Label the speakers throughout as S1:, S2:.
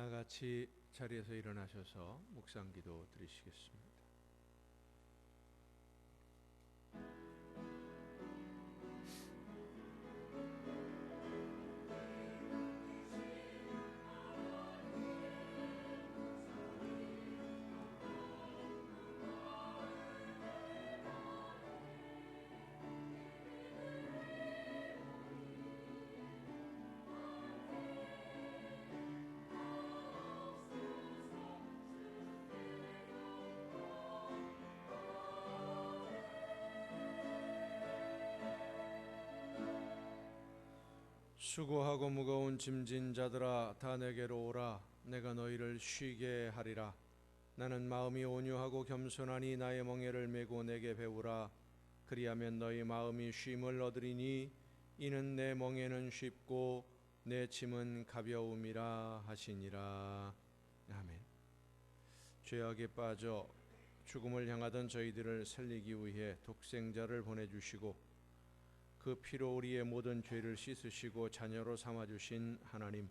S1: 다 같이 자리에서 일어나셔서 묵상기도 드리시겠습니다. 수고하고 무거운 짐진 자들아 다 내게로 오라. 내가 너희를 쉬게 하리라. 나는 마음이 온유하고 겸손하니 나의 멍에를 메고 내게 배우라. 그리하면 너희 마음이 쉼을 얻으리니 이는 내 멍에는 쉽고 내 짐은 가벼움이라 하시니라. 아멘. 죄악에 빠져 죽음을 향하던 저희들을 살리기 위해 독생자를 보내주시고 그 피로 우리의 모든 죄를 씻으시고 자녀로 삼아주신 하나님,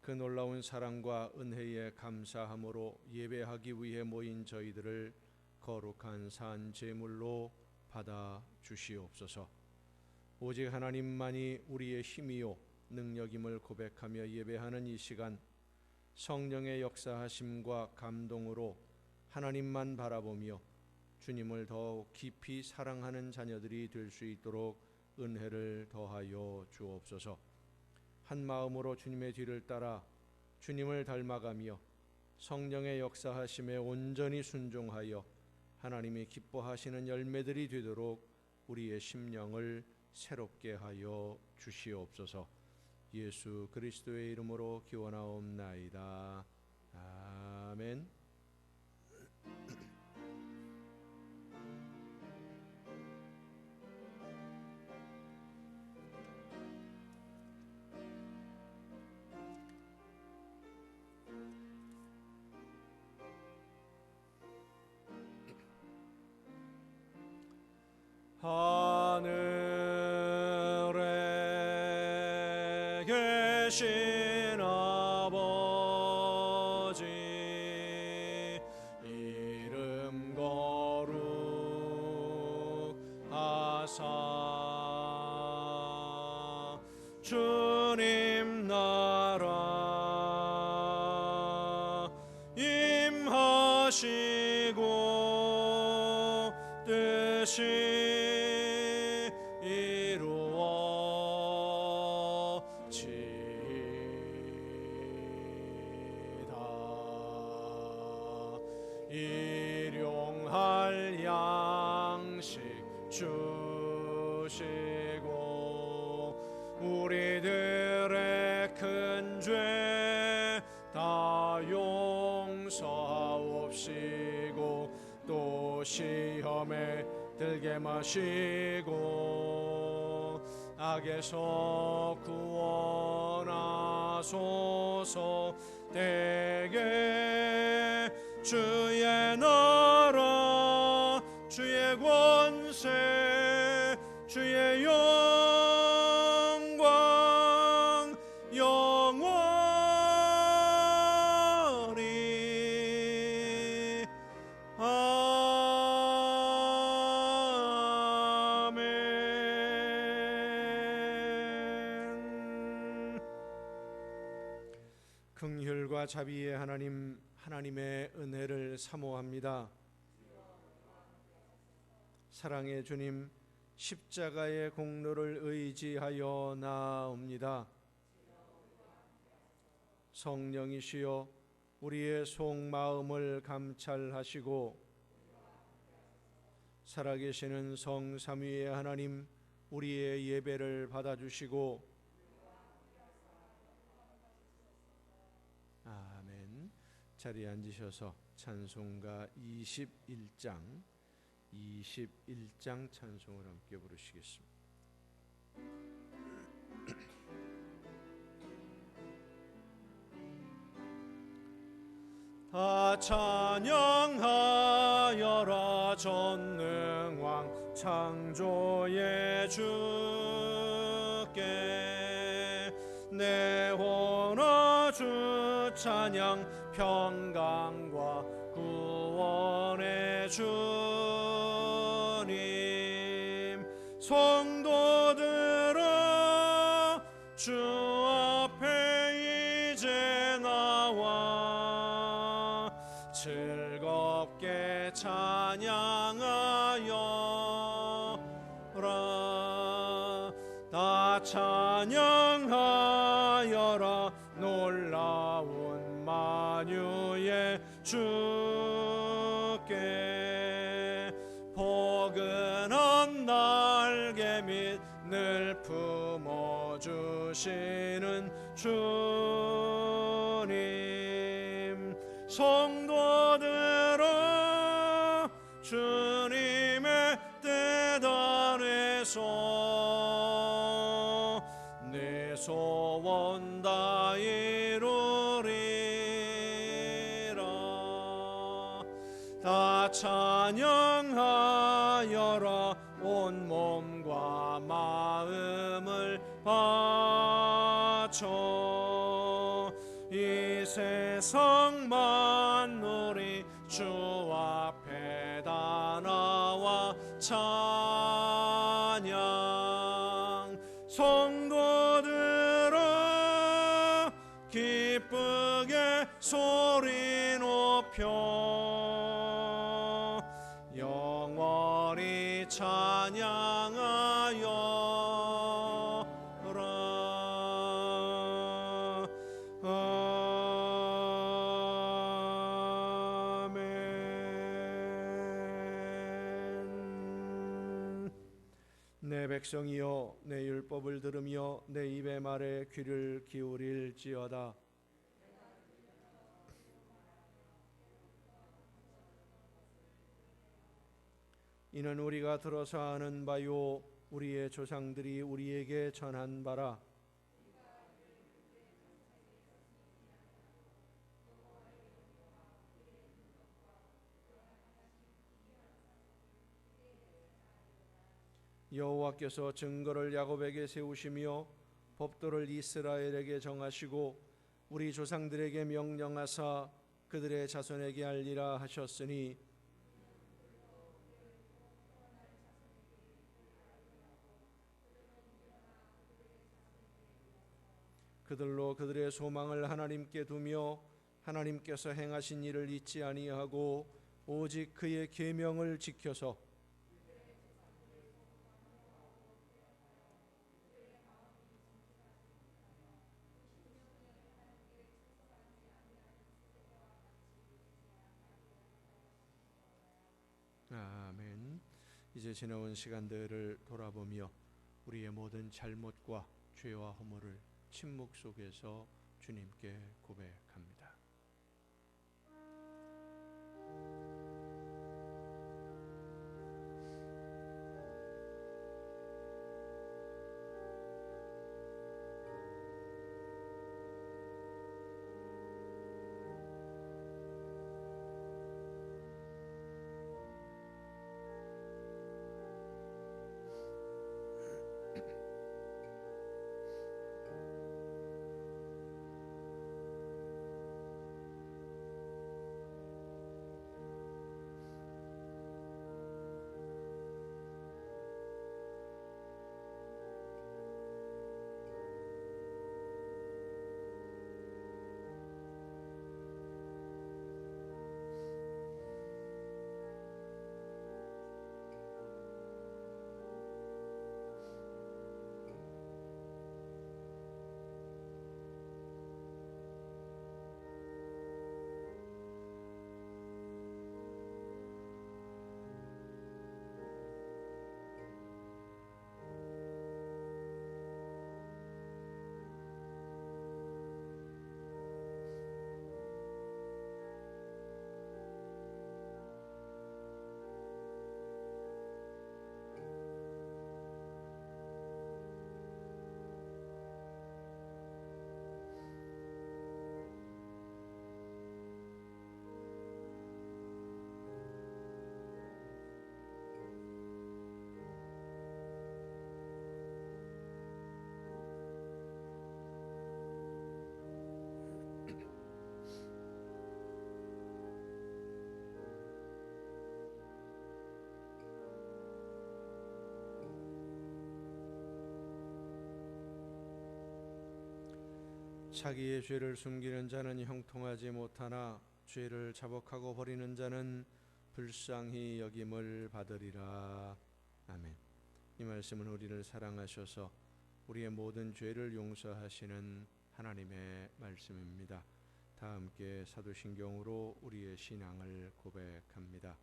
S1: 그 놀라운 사랑과 은혜에 감사함으로 예배하기 위해 모인 저희들을 거룩한 산 제물로 받아 주시옵소서. 오직 하나님만이 우리의 힘이요 능력임을 고백하며 예배하는 이 시간, 성령의 역사하심과 감동으로 하나님만 바라보며 주님을 더욱 깊이 사랑하는 자녀들이 될 수 있도록 은혜를 더하여 주옵소서. 한 마음으로 주님의 뒤를 따라 주님을 닮아가며 성령의 역사하심에 온전히 순종하여 하나님이 기뻐하시는 열매들이 되도록 우리의 심령을 새롭게 하여 주시옵소서. 예수 그리스도의 이름으로 기원하옵나이다. 아멘. 하늘에 계신 아버지 이름 거룩하사 주님 나라 임하시고 뜻이 일용할 양식 주시고 우리들의 큰 죄 다 용서하옵시고 또 시험에 들게 마시고 악에서 구원하소서. 대개 주의 나라 주의 권세 주의 영광 영원히 아멘. 긍휼과 자비의 하나님, 하나님의 은혜를 사모합니다. 사랑의 주님, 십자가의 공로를 의지하여 나옵니다. 성령이시여 우리의 속마음을 감찰하시고 살아계시는 성삼위의 하나님, 우리의 예배를 받아주시고 아멘. 자리에 앉으셔서 찬송가 21장 찬송을 함께 부르시겠습니다. 다 찬양하여라 전능왕 창조의 주께 내 혼아 주 찬양 평강과 구원의 주님 성도들아 주 앞에 이제 나와 즐겁게 찬양하여라 다 찬양하여라 놀라운 만유의 주께 포근한 날개 및 늘 품어주시는 주님 성도들아 주님의 뜻 안에서 내 소원 다 이루리라 다 찬양하여라 온 몸과 마음을 바쳐 이 세상 만물이 주 앞에 다 나와 찬양 성도들아 기쁘게 소리 높여 영원히 찬양하여라 아멘 내 백성이여 내 율법을 들으며 내 입의 말에 귀를 기울일지어다 이는 우리가 들어서 아는 바요 우리의 조상들이 우리에게 전한 바라 여호와께서 증거를 야곱에게 세우시며 법도를 이스라엘에게 정하시고 우리 조상들에게 명령하사 그들의 자손에게 알리라 하셨으니 그들로 그들의 소망을 하나님께 두며 하나님께서 행하신 일을 잊지 아니하고 오직 그의 계명을 지켜서 아멘. 이제 지나온 시간들을 돌아보며 우리의 모든 잘못과 죄와 허물을 침묵 속에서 주님께 고백합니다. 자기의 죄를 숨기는 자는 형통하지 못하나 죄를 자복하고 버리는 자는 불쌍히 여김을 받으리라. 아멘. 이 말씀은 우리를 사랑하셔서 우리의 모든 죄를 용서하시는 하나님의 말씀입니다. 다 함께 사도신경으로 우리의 신앙을 고백합니다.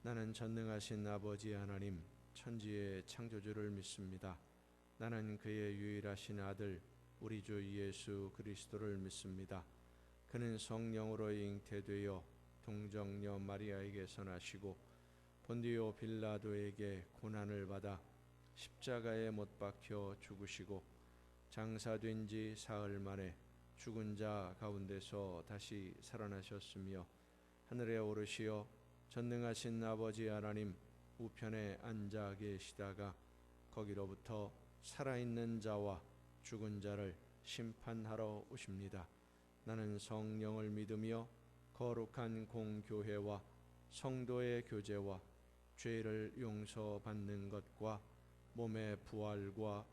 S1: 나는 전능하신 아버지 하나님, 천지의 창조주를 믿습니다. 나는 그의 유일하신 아들 우리 주 예수 그리스도를 믿습니다. 그는 성령으로 잉태되어 동정녀 마리아에게서 나시고 본디오 빌라도에게 고난을 받아 십자가에 못 박혀 죽으시고 장사된 지 사흘 만에 죽은 자 가운데서 다시 살아나셨으며 하늘에 오르시어 전능하신 아버지 하나님 우편에 앉아 계시다가 거기로부터 살아있는 자와 죽은 자를 심판하러 오십니다. 나는 성령을 믿으며 거룩한 공교회와 성도의 교제와 죄를 용서받는 것과 몸의 부활과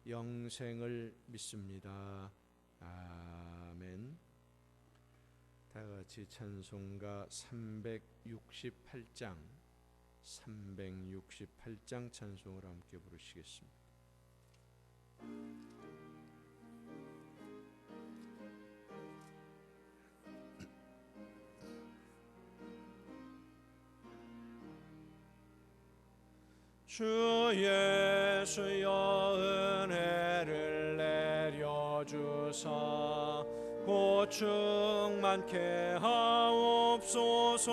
S1: 영생을 믿습니다. 아멘. 다 같이 찬송가 368장 찬송을 함께 부르시겠습니다. 주 예수여 은혜를 내려주사 곧 충만케 하옵소서.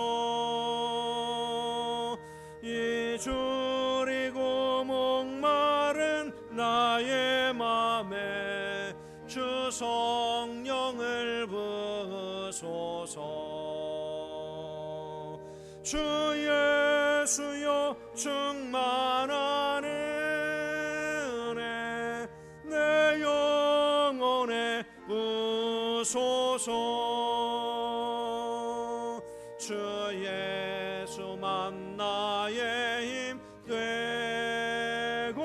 S1: 이주리고 목마른 나의 맘에 주 성령을 부으소서. 주 예수여 충만한 은혜 내 영혼에 부소서. 주 예수만 나의 힘 되고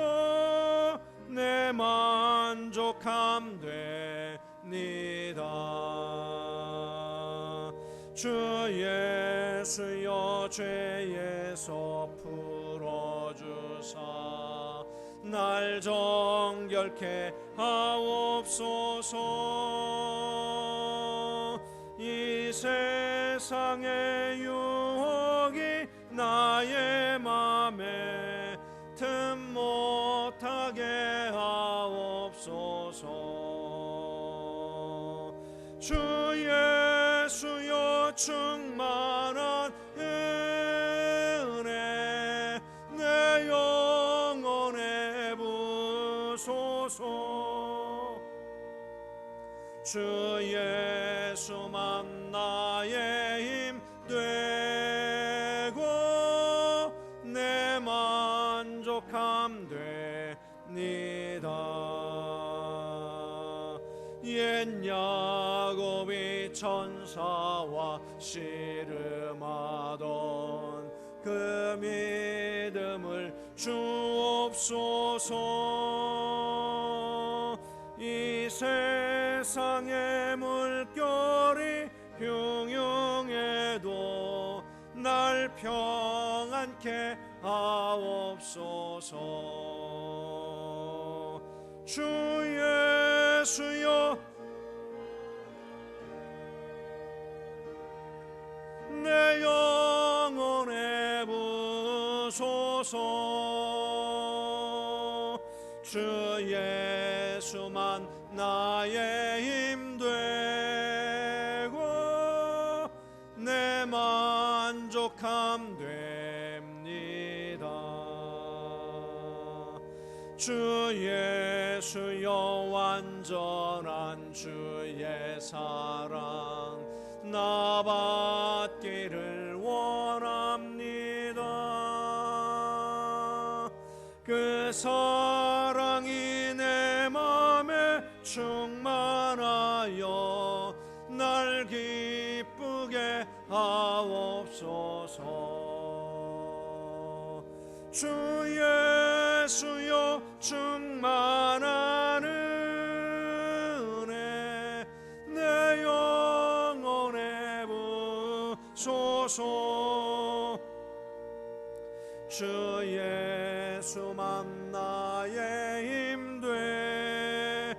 S1: 내 만족함 되니다. 주 예수여 죄에서 풀어주사 날 정결케 하옵소서. 이 세상의 유혹이 나의 맘에 틈 못하게 하옵소서. 주 예수여 충만한 은혜 내 영혼에 부소서. 주 예수만 나의 힘 되고 내 만족함 되니다. 옛 야곱이 천사와 씨름하던 그 믿음을 주옵소서. 이 세상의 물결이 흉흉해도 날 평안케 하옵소서. 주 예수여 내 영혼에 부소서. 주 예수만 나의 힘 되고 내 만족함 됩니다. 주 예수여 완전한 주의 사랑 나 받기를 원합니다. 그 사랑이 내 맘에 충만하여 날 기쁘게 하옵소서. 주 예수여 충만한 은혜 주옵소서. 주 예수만 나의 힘 되고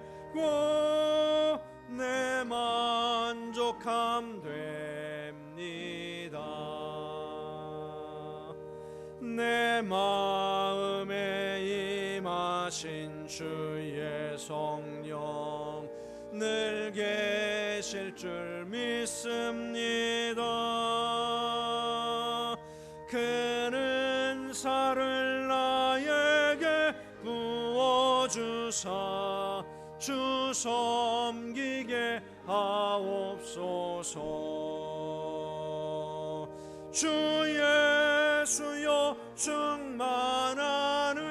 S1: 내 만족함 됩니다. 내 마음에 임하신 주의 성령 늘 계실 줄 믿습니다. 그는 사를 나에게 부어주사 주 섬기게 하옵소서. 주 예수여 충만한 은혜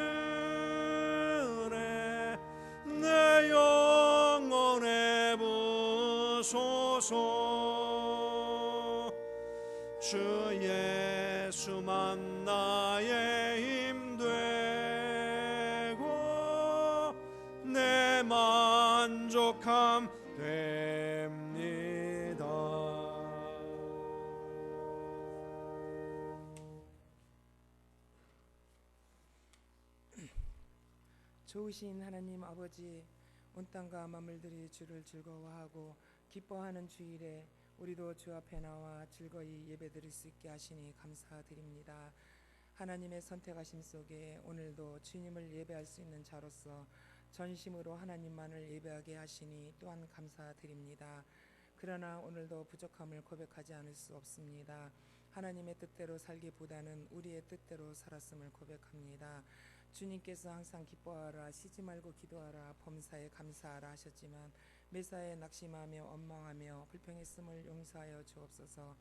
S1: 내 영혼에 부소서. 주 예수만 나의 힘 되고 내 만족함 됩니다.
S2: 좋으신 하나님 아버지, 온 땅과 만물들이 주를 즐거워하고 기뻐하는 주일에 우리도 주 앞에 나와 즐거이 예배드릴 수 있게 하시니 감사드립니다. 하나님의 선택하심 속에 오늘도 주님을 예배할 수 있는 자로서 전심으로 하나님만을 예배하게 하시니 또한 감사드립니다. 그러나 오늘도 부족함을 고백하지 않을 수 없습니다. 하나님의 뜻대로 살기보다는 우리의 뜻대로 살았음을 고백합니다. 주님께서 항상 기뻐하라, 쉬지 말고 기도하라, 범사에 감사하라 하셨지만 매사에 낙심하며 원망하며 불평했음을 용서하여 주옵소서.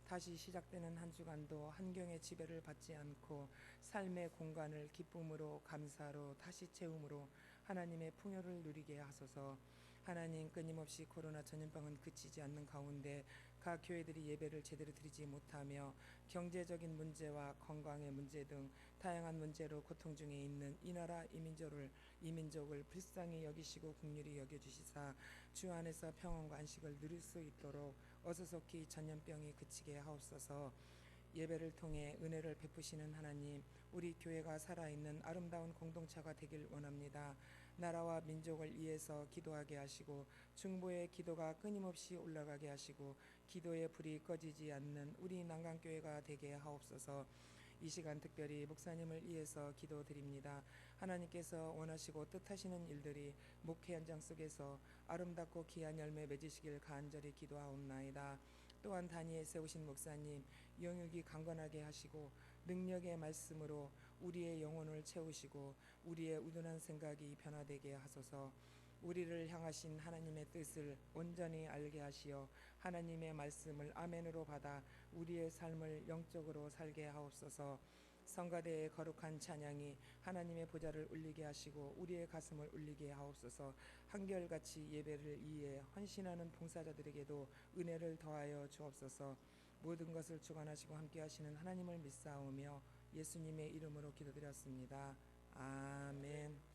S2: 다시 시작되는 한 주간도 환경의 지배를 받지 않고 삶의 공간을 기쁨으로 감사로 다시 채움으로 하나님의 풍요를 누리게 하소서. 하나님, 끊임없이 코로나 전염병은 그치지 않는 가운데 각 교회들이 예배를 제대로 드리지 못하며 경제적인 문제와 건강의 문제 등 다양한 문제로 고통 중에 있는 이 나라 이민족을 불쌍히 여기시고 긍휼히 여겨주시사 주 안에서 평안과 안식을 누릴 수 있도록 어서속히 전염병이 그치게 하옵소서. 예배를 통해 은혜를 베푸시는 하나님, 우리 교회가 살아있는 아름다운 공동체가 되길 원합니다. 나라와 민족을 위해서 기도하게 하시고 중보의 기도가 끊임없이 올라가게 하시고 기도의 불이 꺼지지 않는 우리 난강교회가 되게 하옵소서. 이 시간 특별히 목사님을 위해서 기도드립니다. 하나님께서 원하시고 뜻하시는 일들이 목회 현장 속에서 아름답고 귀한 열매 맺으시길 간절히 기도하옵나이다. 또한 단위에 세우신 목사님, 영육이 강건하게 하시고 능력의 말씀으로 우리의 영혼을 채우시고 우리의 우둔한 생각이 변화되게 하소서. 우리를 향하신 하나님의 뜻을 온전히 알게 하시어 하나님의 말씀을 아멘으로 받아 우리의 삶을 영적으로 살게 하옵소서. 성가대의 거룩한 찬양이 하나님의 보좌를 울리게 하시고 우리의 가슴을 울리게 하옵소서. 한결같이 예배를 위해 헌신하는 봉사자들에게도 은혜를 더하여 주옵소서. 모든 것을 주관하시고 함께 하시는 하나님을 믿사오며 예수님의 이름으로 기도드렸습니다. 아멘.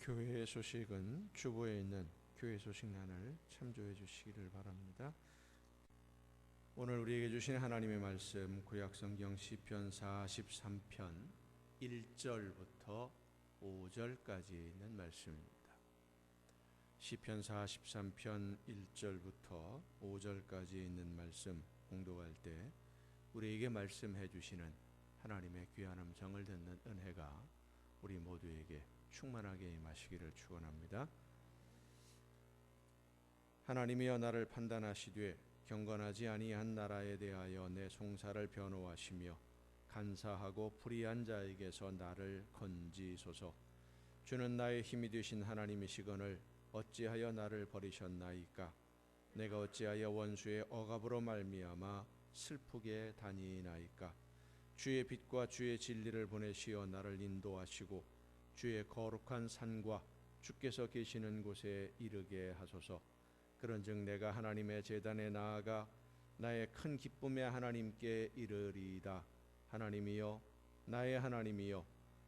S1: 교회의 소식은 주보에 있는 교회 소식란을 참조해 주시기를 바랍니다. 오늘 우리에게 주신 하나님의 말씀, 구약성경 시편 43편 1절부터 5절까지 있는 말씀입니다. 시편 43편 1절부터 5절까지 있는 말씀 공독할 때 우리에게 말씀해 주시는 하나님의 귀한 음성을 듣는 은혜가 우리 모두에게 충만하게 임하시기를 축원합니다. 하나님이여 나를 판단하시되 경건하지 아니한 나라에 대하여 내 송사를 변호하시며 간사하고 불의한 자에게서 나를 건지소서. 주는 나의 힘이 되신 하나님이시거늘 어찌하여 나를 버리셨나이까. 내가 어찌하여 원수의 억압으로 말미암아 슬프게 다니나이까. 주의 빛과 주의 진리를 보내시어 나를 인도하시고 주의 거룩한 산과 주께서 계시는 곳에 이르게 하소서. 그런즉 내가 하나님의 제단에 나아가 나의 큰 기쁨의 하나님께 이르리이다. 하나님이여, 나의 하나님이여,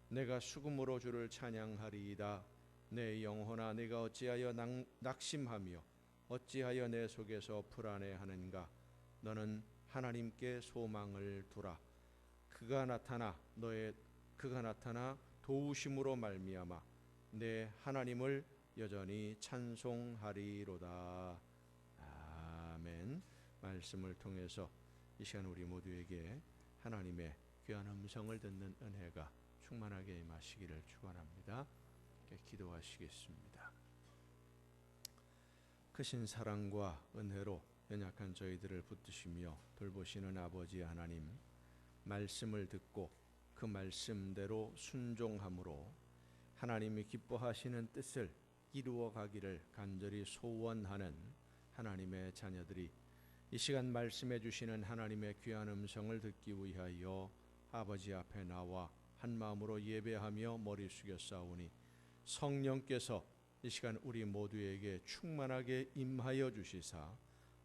S1: 내가 수금으로 주를 찬양하리이다. 내 영혼아, 내가 어찌하여 낙심하며 어찌하여 내 속에서 불안해하는가. 너는 하나님께 소망을 두라. 그가 나타나 도우심으로 말미암아 내 하나님을 여전히 찬송하리로다. 아멘. 말씀을 통해서 이 시간 우리 모두에게 하나님의 귀한 음성을 듣는 은혜가 충만하게 임하시기를 축원합니다. 기도하시겠습니다. 크신 사랑과 은혜로 연약한 저희들을 붙드시며 돌보시는 아버지 하나님, 말씀을 듣고 그 말씀대로 순종함으로 하나님이 기뻐하시는 뜻을 이루어 가기를 간절히 소원하는 하나님의 자녀들이 이 시간 말씀해 주시는 하나님의 귀한 음성을 듣기 위하여 아버지 앞에 나와 한 마음으로 예배하며 머리 숙여 싸우니 성령께서 이 시간 우리 모두에게 충만하게 임하여 주시사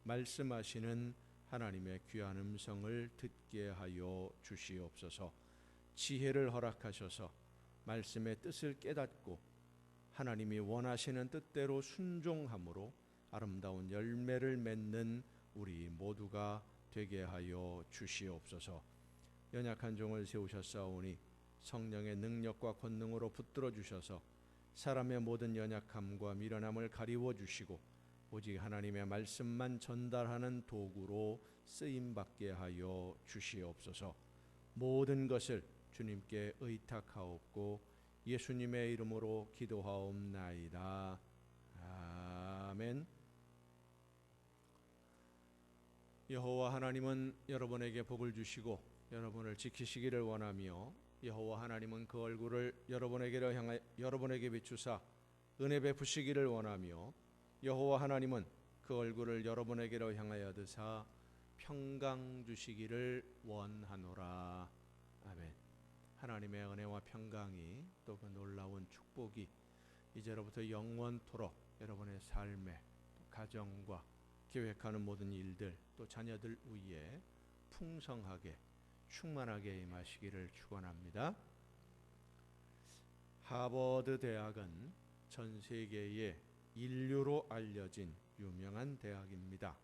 S1: 말씀하시는 하나님의 귀한 음성을 듣게 하여 주시옵소서. 지혜를 허락하셔서 말씀의 뜻을 깨닫고 하나님이 원하시는 뜻대로 순종함으로 아름다운 열매를 맺는 우리 모두가 되게 하여 주시옵소서. 연약한 종을 세우셨사오니 성령의 능력과 권능으로 붙들어 주셔서 사람의 모든 연약함과 미련함을 가리워 주시고 오직 하나님의 말씀만 전달하는 도구로 쓰임 받게 하여 주시옵소서. 모든 것을 주님께 의탁하옵고 예수님의 이름으로 기도하옵나이다. 아멘. 여호와 하나님은 여러분에게 복을 주시고 여러분을 지키시기를 원하며 여호와 하나님은 그 얼굴을 여러분에게 비추사 은혜 베푸시기를 원하며 여호와 하나님은 그 얼굴을 여러분에게로 향하여 드사 평강 주시기를 원하노라. 아멘. 하나님의 은혜와 평강이 또 그 놀라운 축복이 이제로부터 영원토록 여러분의 삶에 또 가정과 계획하는 모든 일들 또 자녀들 위에 풍성하게 충만하게 임하시기를 축원합니다. 하버드 대학은 전 세계에 인류로 알려진 유명한 대학입니다.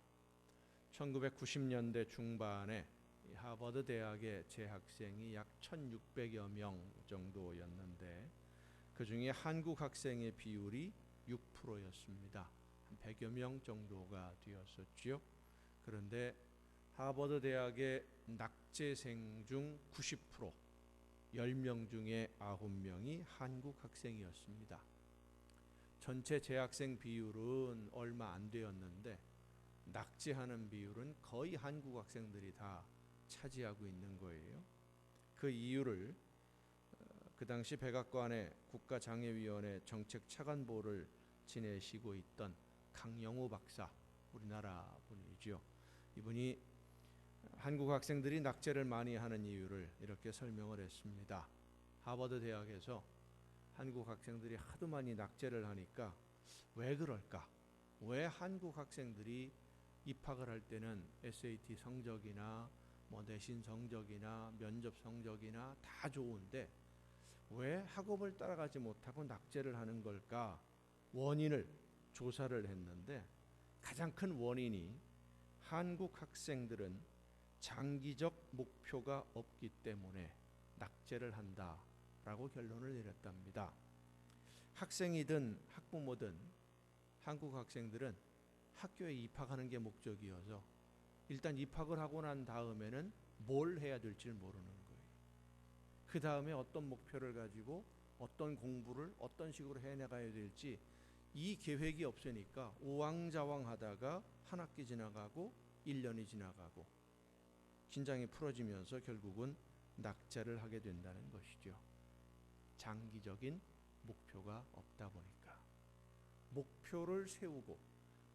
S1: 1990년대 중반에 하버드 대학의 재학생이 약 1600여 명 정도였는데 그 중에 한국 학생의 비율이 6%였습니다. 한 100여 명 정도가 되었었죠. 그런데 하버드 대학의 낙제생 중 90%, 10명 중에 9명이 한국 학생이었습니다. 전체 재학생 비율은 얼마 안 되었는데 낙제하는 비율은 거의 한국 학생들이 다 차지하고 있는 거예요. 그 이유를 그 당시 백악관의 국가장애위원회 정책차관보를 지내시고 있던 강영우 박사, 우리나라 분이죠. 이분이 한국 학생들이 낙제를 많이 하는 이유를 이렇게 설명을 했습니다. 하버드 대학에서 한국 학생들이 하도 많이 낙제를 하니까 왜 그럴까? 왜 한국 학생들이 입학을 할 때는 SAT 성적이나 내신 성적이나 면접 성적이나 다 좋은데 왜 학업을 따라가지 못하고 낙제를 하는 걸까? 원인을 조사를 했는데 가장 큰 원인이 한국 학생들은 장기적 목표가 없기 때문에 낙제를 한다라고 결론을 내렸답니다. 학생이든 학부모든 한국 학생들은 학교에 입학하는 게 목적이어서 일단 입학을 하고 난 다음에는 뭘 해야 될지 모르는 거예요. 그 다음에 어떤 목표를 가지고 어떤 공부를 어떤 식으로 해나가야 될지 이 계획이 없으니까 우왕좌왕하다가 한 학기 지나가고 1년이 지나가고 긴장이 풀어지면서 결국은 낙제를 하게 된다는 것이죠. 장기적인 목표가 없다 보니까 목표를 세우고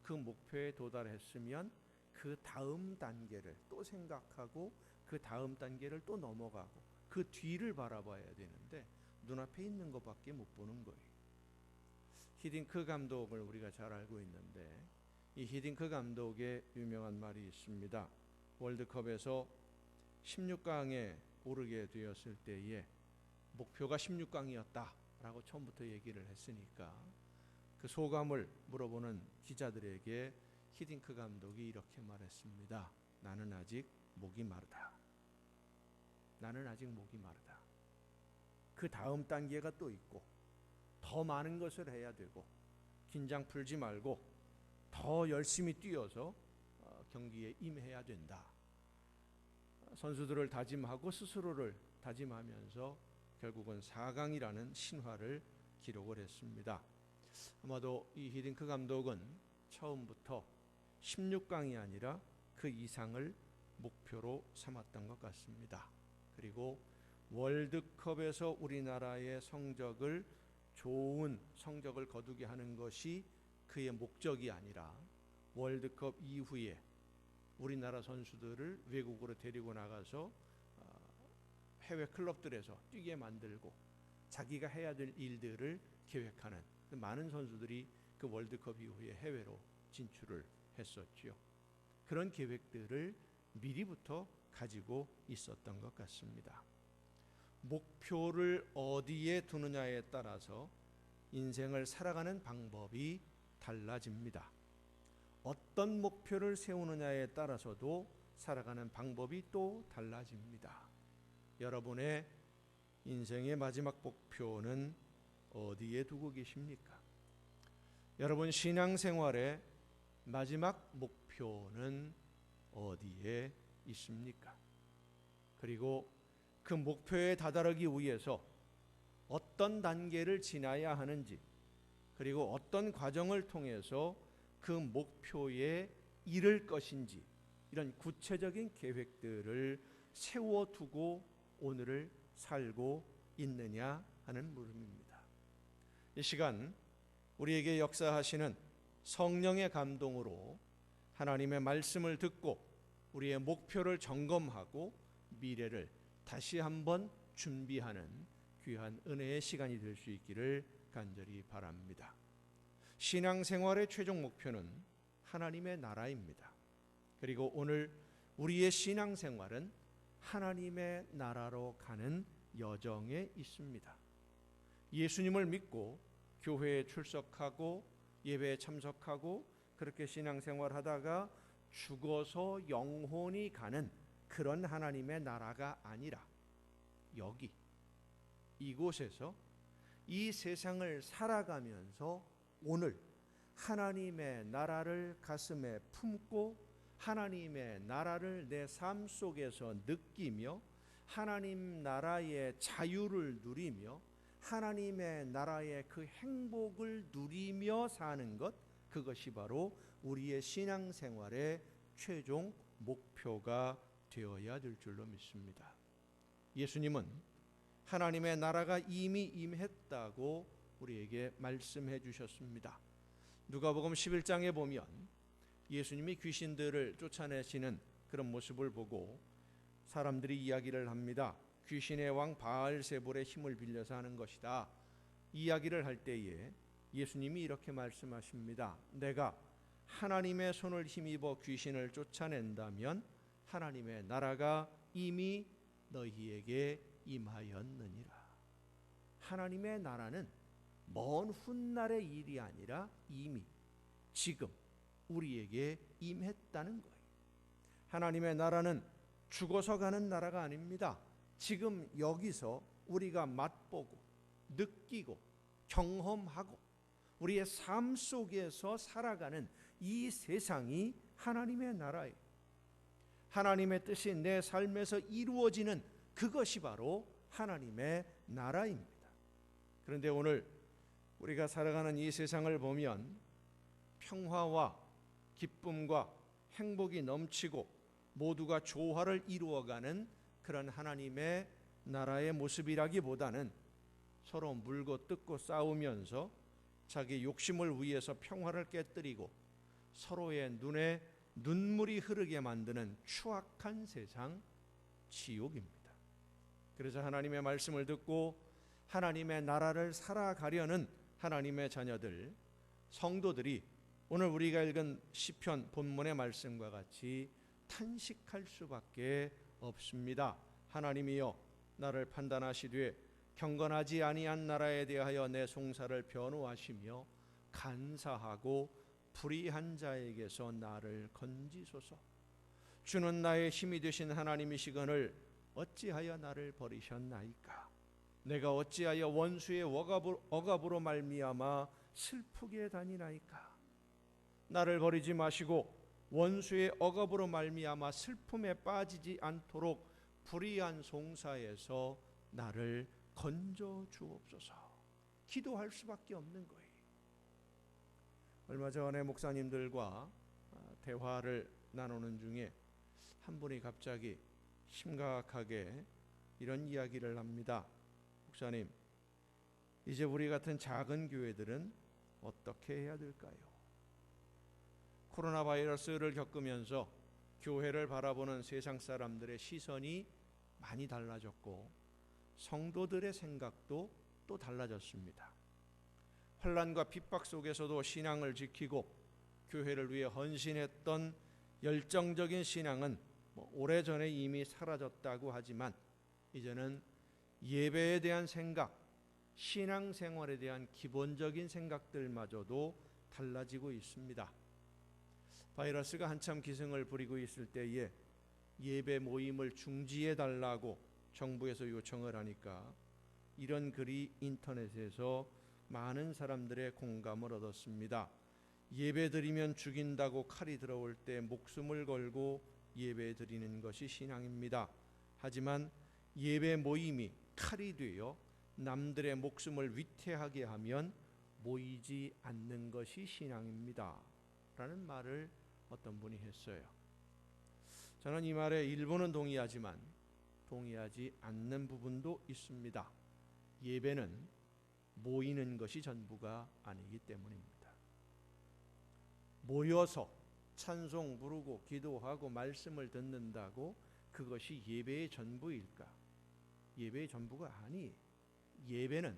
S1: 그 목표에 도달했으면 그 다음 단계를 또 생각하고 그 다음 단계를 또 넘어가고 그 뒤를 바라봐야 되는데 눈앞에 있는 것밖에 못 보는 거예요. 히딩크 감독을 우리가 잘 알고 있는데 이 히딩크 감독의 유명한 말이 있습니다. 월드컵에서 16강에 오르게 되었을 때에 목표가 16강이었다라고 처음부터 얘기를 했으니까 그 소감을 물어보는 기자들에게 히딩크 감독이 이렇게 말했습니다. 나는 아직 목이 마르다. 나는 아직 목이 마르다. 그 다음 단계가 또 있고 더 많은 것을 해야 되고 긴장 풀지 말고 더 열심히 뛰어서 경기에 임해야 된다. 선수들을 다짐하고 스스로를 다짐하면서 결국은 4강이라는 신화를 기록을 했습니다. 아마도 이 히딩크 감독은 처음부터 16강이 아니라 그 이상을 목표로 삼았던 것 같습니다. 그리고 월드컵에서 우리나라의 성적을 좋은 성적을 거두게 하는 것이 그의 목적이 아니라 월드컵 이후에 우리나라 선수들을 외국으로 데리고 나가서 해외 클럽들에서 뛰게 만들고 자기가 해야 될 일들을 계획하는 많은 선수들이 그 월드컵 이후에 해외로 진출을 했었지요. 그런 계획들을 미리부터 가지고 있었던 것 같습니다. 목표를 어디에 두느냐에 따라서 인생을 살아가는 방법이 달라집니다. 어떤 목표를 세우느냐에 따라서도 살아가는 방법이 또 달라집니다. 여러분의 인생의 마지막 목표는 어디에 두고 계십니까? 여러분 신앙생활의 마지막 목표는 어디에 있습니까? 그리고 그 목표에 다다르기 위해서 어떤 단계를 지나야 하는지, 그리고 어떤 과정을 통해서 그 목표에 이를 것인지, 이런 구체적인 계획들을 세워두고 오늘을 살고 있느냐 하는 물음입니다. 이 시간 우리에게 역사하시는 성령의 감동으로 하나님의 말씀을 듣고 우리의 목표를 점검하고 미래를 다시 한번 준비하는 귀한 은혜의 시간이 될 수 있기를 간절히 바랍니다. 신앙생활의 최종 목표는 하나님의 나라입니다. 그리고 오늘 우리의 신앙생활은 하나님의 나라로 가는 여정에 있습니다. 예수님을 믿고 교회에 출석하고 예배에 참석하고 그렇게 신앙생활하다가 죽어서 영혼이 가는 그런 하나님의 나라가 아니라 여기 이곳에서 이 세상을 살아가면서 오늘 하나님의 나라를 가슴에 품고 하나님의 나라를 내 삶 속에서 느끼며 하나님 나라의 자유를 누리며 하나님의 나라의 그 행복을 누리며 사는 것, 그것이 바로 우리의 신앙생활의 최종 목표가 되어야 될 줄로 믿습니다. 예수님은 하나님의 나라가 이미 임했다고 우리에게 말씀해 주셨습니다. 누가복음 11장에 보면 예수님이 귀신들을 쫓아내시는 그런 모습을 보고 사람들이 이야기를 합니다. 귀신의 왕 바알세불의 힘을 빌려서 하는 것이다. 이야기를 할 때에 예수님이 이렇게 말씀하십니다. 내가 하나님의 손을 힘입어 귀신을 쫓아낸다면 하나님의 나라가 이미 너희에게 임하였느니라. 하나님의 나라는 먼 훗날의 일이 아니라 이미 지금 우리에게 임했다는 거예요. 하나님의 나라는 죽어서 가는 나라가 아닙니다. 지금 여기서 우리가 맛보고 느끼고 경험하고 우리의 삶 속에서 살아가는 이 세상이 하나님의 나라예요. 하나님의 뜻이 내 삶에서 이루어지는 그것이 바로 하나님의 나라입니다. 그런데 오늘 우리가 살아가는 이 세상을 보면 평화와 기쁨과 행복이 넘치고 모두가 조화를 이루어가는 그런 하나님의 나라의 모습이라기보다는 서로 물고 뜯고 싸우면서 자기 욕심을 위해서 평화를 깨뜨리고 서로의 눈에 눈물이 흐르게 만드는 추악한 세상, 지옥입니다. 그래서 하나님의 말씀을 듣고 하나님의 나라를 살아가려는 하나님의 자녀들, 성도들이 오늘 우리가 읽은 시편 본문의 말씀과 같이 탄식할 수밖에 없습니다. 하나님이여, 나를 판단하시되 경건하지 아니한 나라에 대하여 내 송사를 변호하시며 간사하고 불의한 자에게서 나를 건지소서. 주는 나의 힘이 되신 하나님이시거늘 어찌하여 나를 버리셨나이까? 내가 어찌하여 원수의 억압으로 말미암아 슬프게 다니나이까? 나를 버리지 마시고 원수의 억압으로 말미암아 슬픔에 빠지지 않도록 불의한 송사에서 나를 건져 주옵소서. 기도할 수밖에 없는 거예요. 얼마 전에 목사님들과 대화를 나누는 중에 한 분이 갑자기 심각하게 이런 이야기를 합니다. 목사님, 이제 우리 같은 작은 교회들은 어떻게 해야 될까요? 코로나 바이러스를 겪으면서 교회를 바라보는 세상 사람들의 시선이 많이 달라졌고 성도들의 생각도 또 달라졌습니다. 환난과 핍박 속에서도 신앙을 지키고 교회를 위해 헌신했던 열정적인 신앙은 오래전에 이미 사라졌다고 하지만 이제는 예배에 대한 생각, 신앙생활에 대한 기본적인 생각들마저도 달라지고 있습니다. 바이러스가 한참 기승을 부리고 있을 때에 예배 모임을 중지해 달라고 정부에서 요청을 하니까 이런 글이 인터넷에서 많은 사람들의 공감을 얻었습니다. 예배 드리면 죽인다고 칼이 들어올 때 목숨을 걸고 예배 드리는 것이 신앙입니다. 하지만 예배 모임이 칼이 되어 남들의 목숨을 위태하게 하면 모이지 않는 것이 신앙입니다. 라는 말을 어떤 분이 했어요. 저는 이 말에 일부는 동의하지만 동의하지 않는 부분도 있습니다. 예배는 모이는 것이 전부가 아니기 때문입니다. 모여서 찬송 부르고 기도하고 말씀을 듣는다고 그것이 예배의 전부일까? 예배의 전부가 아니에요. 예배는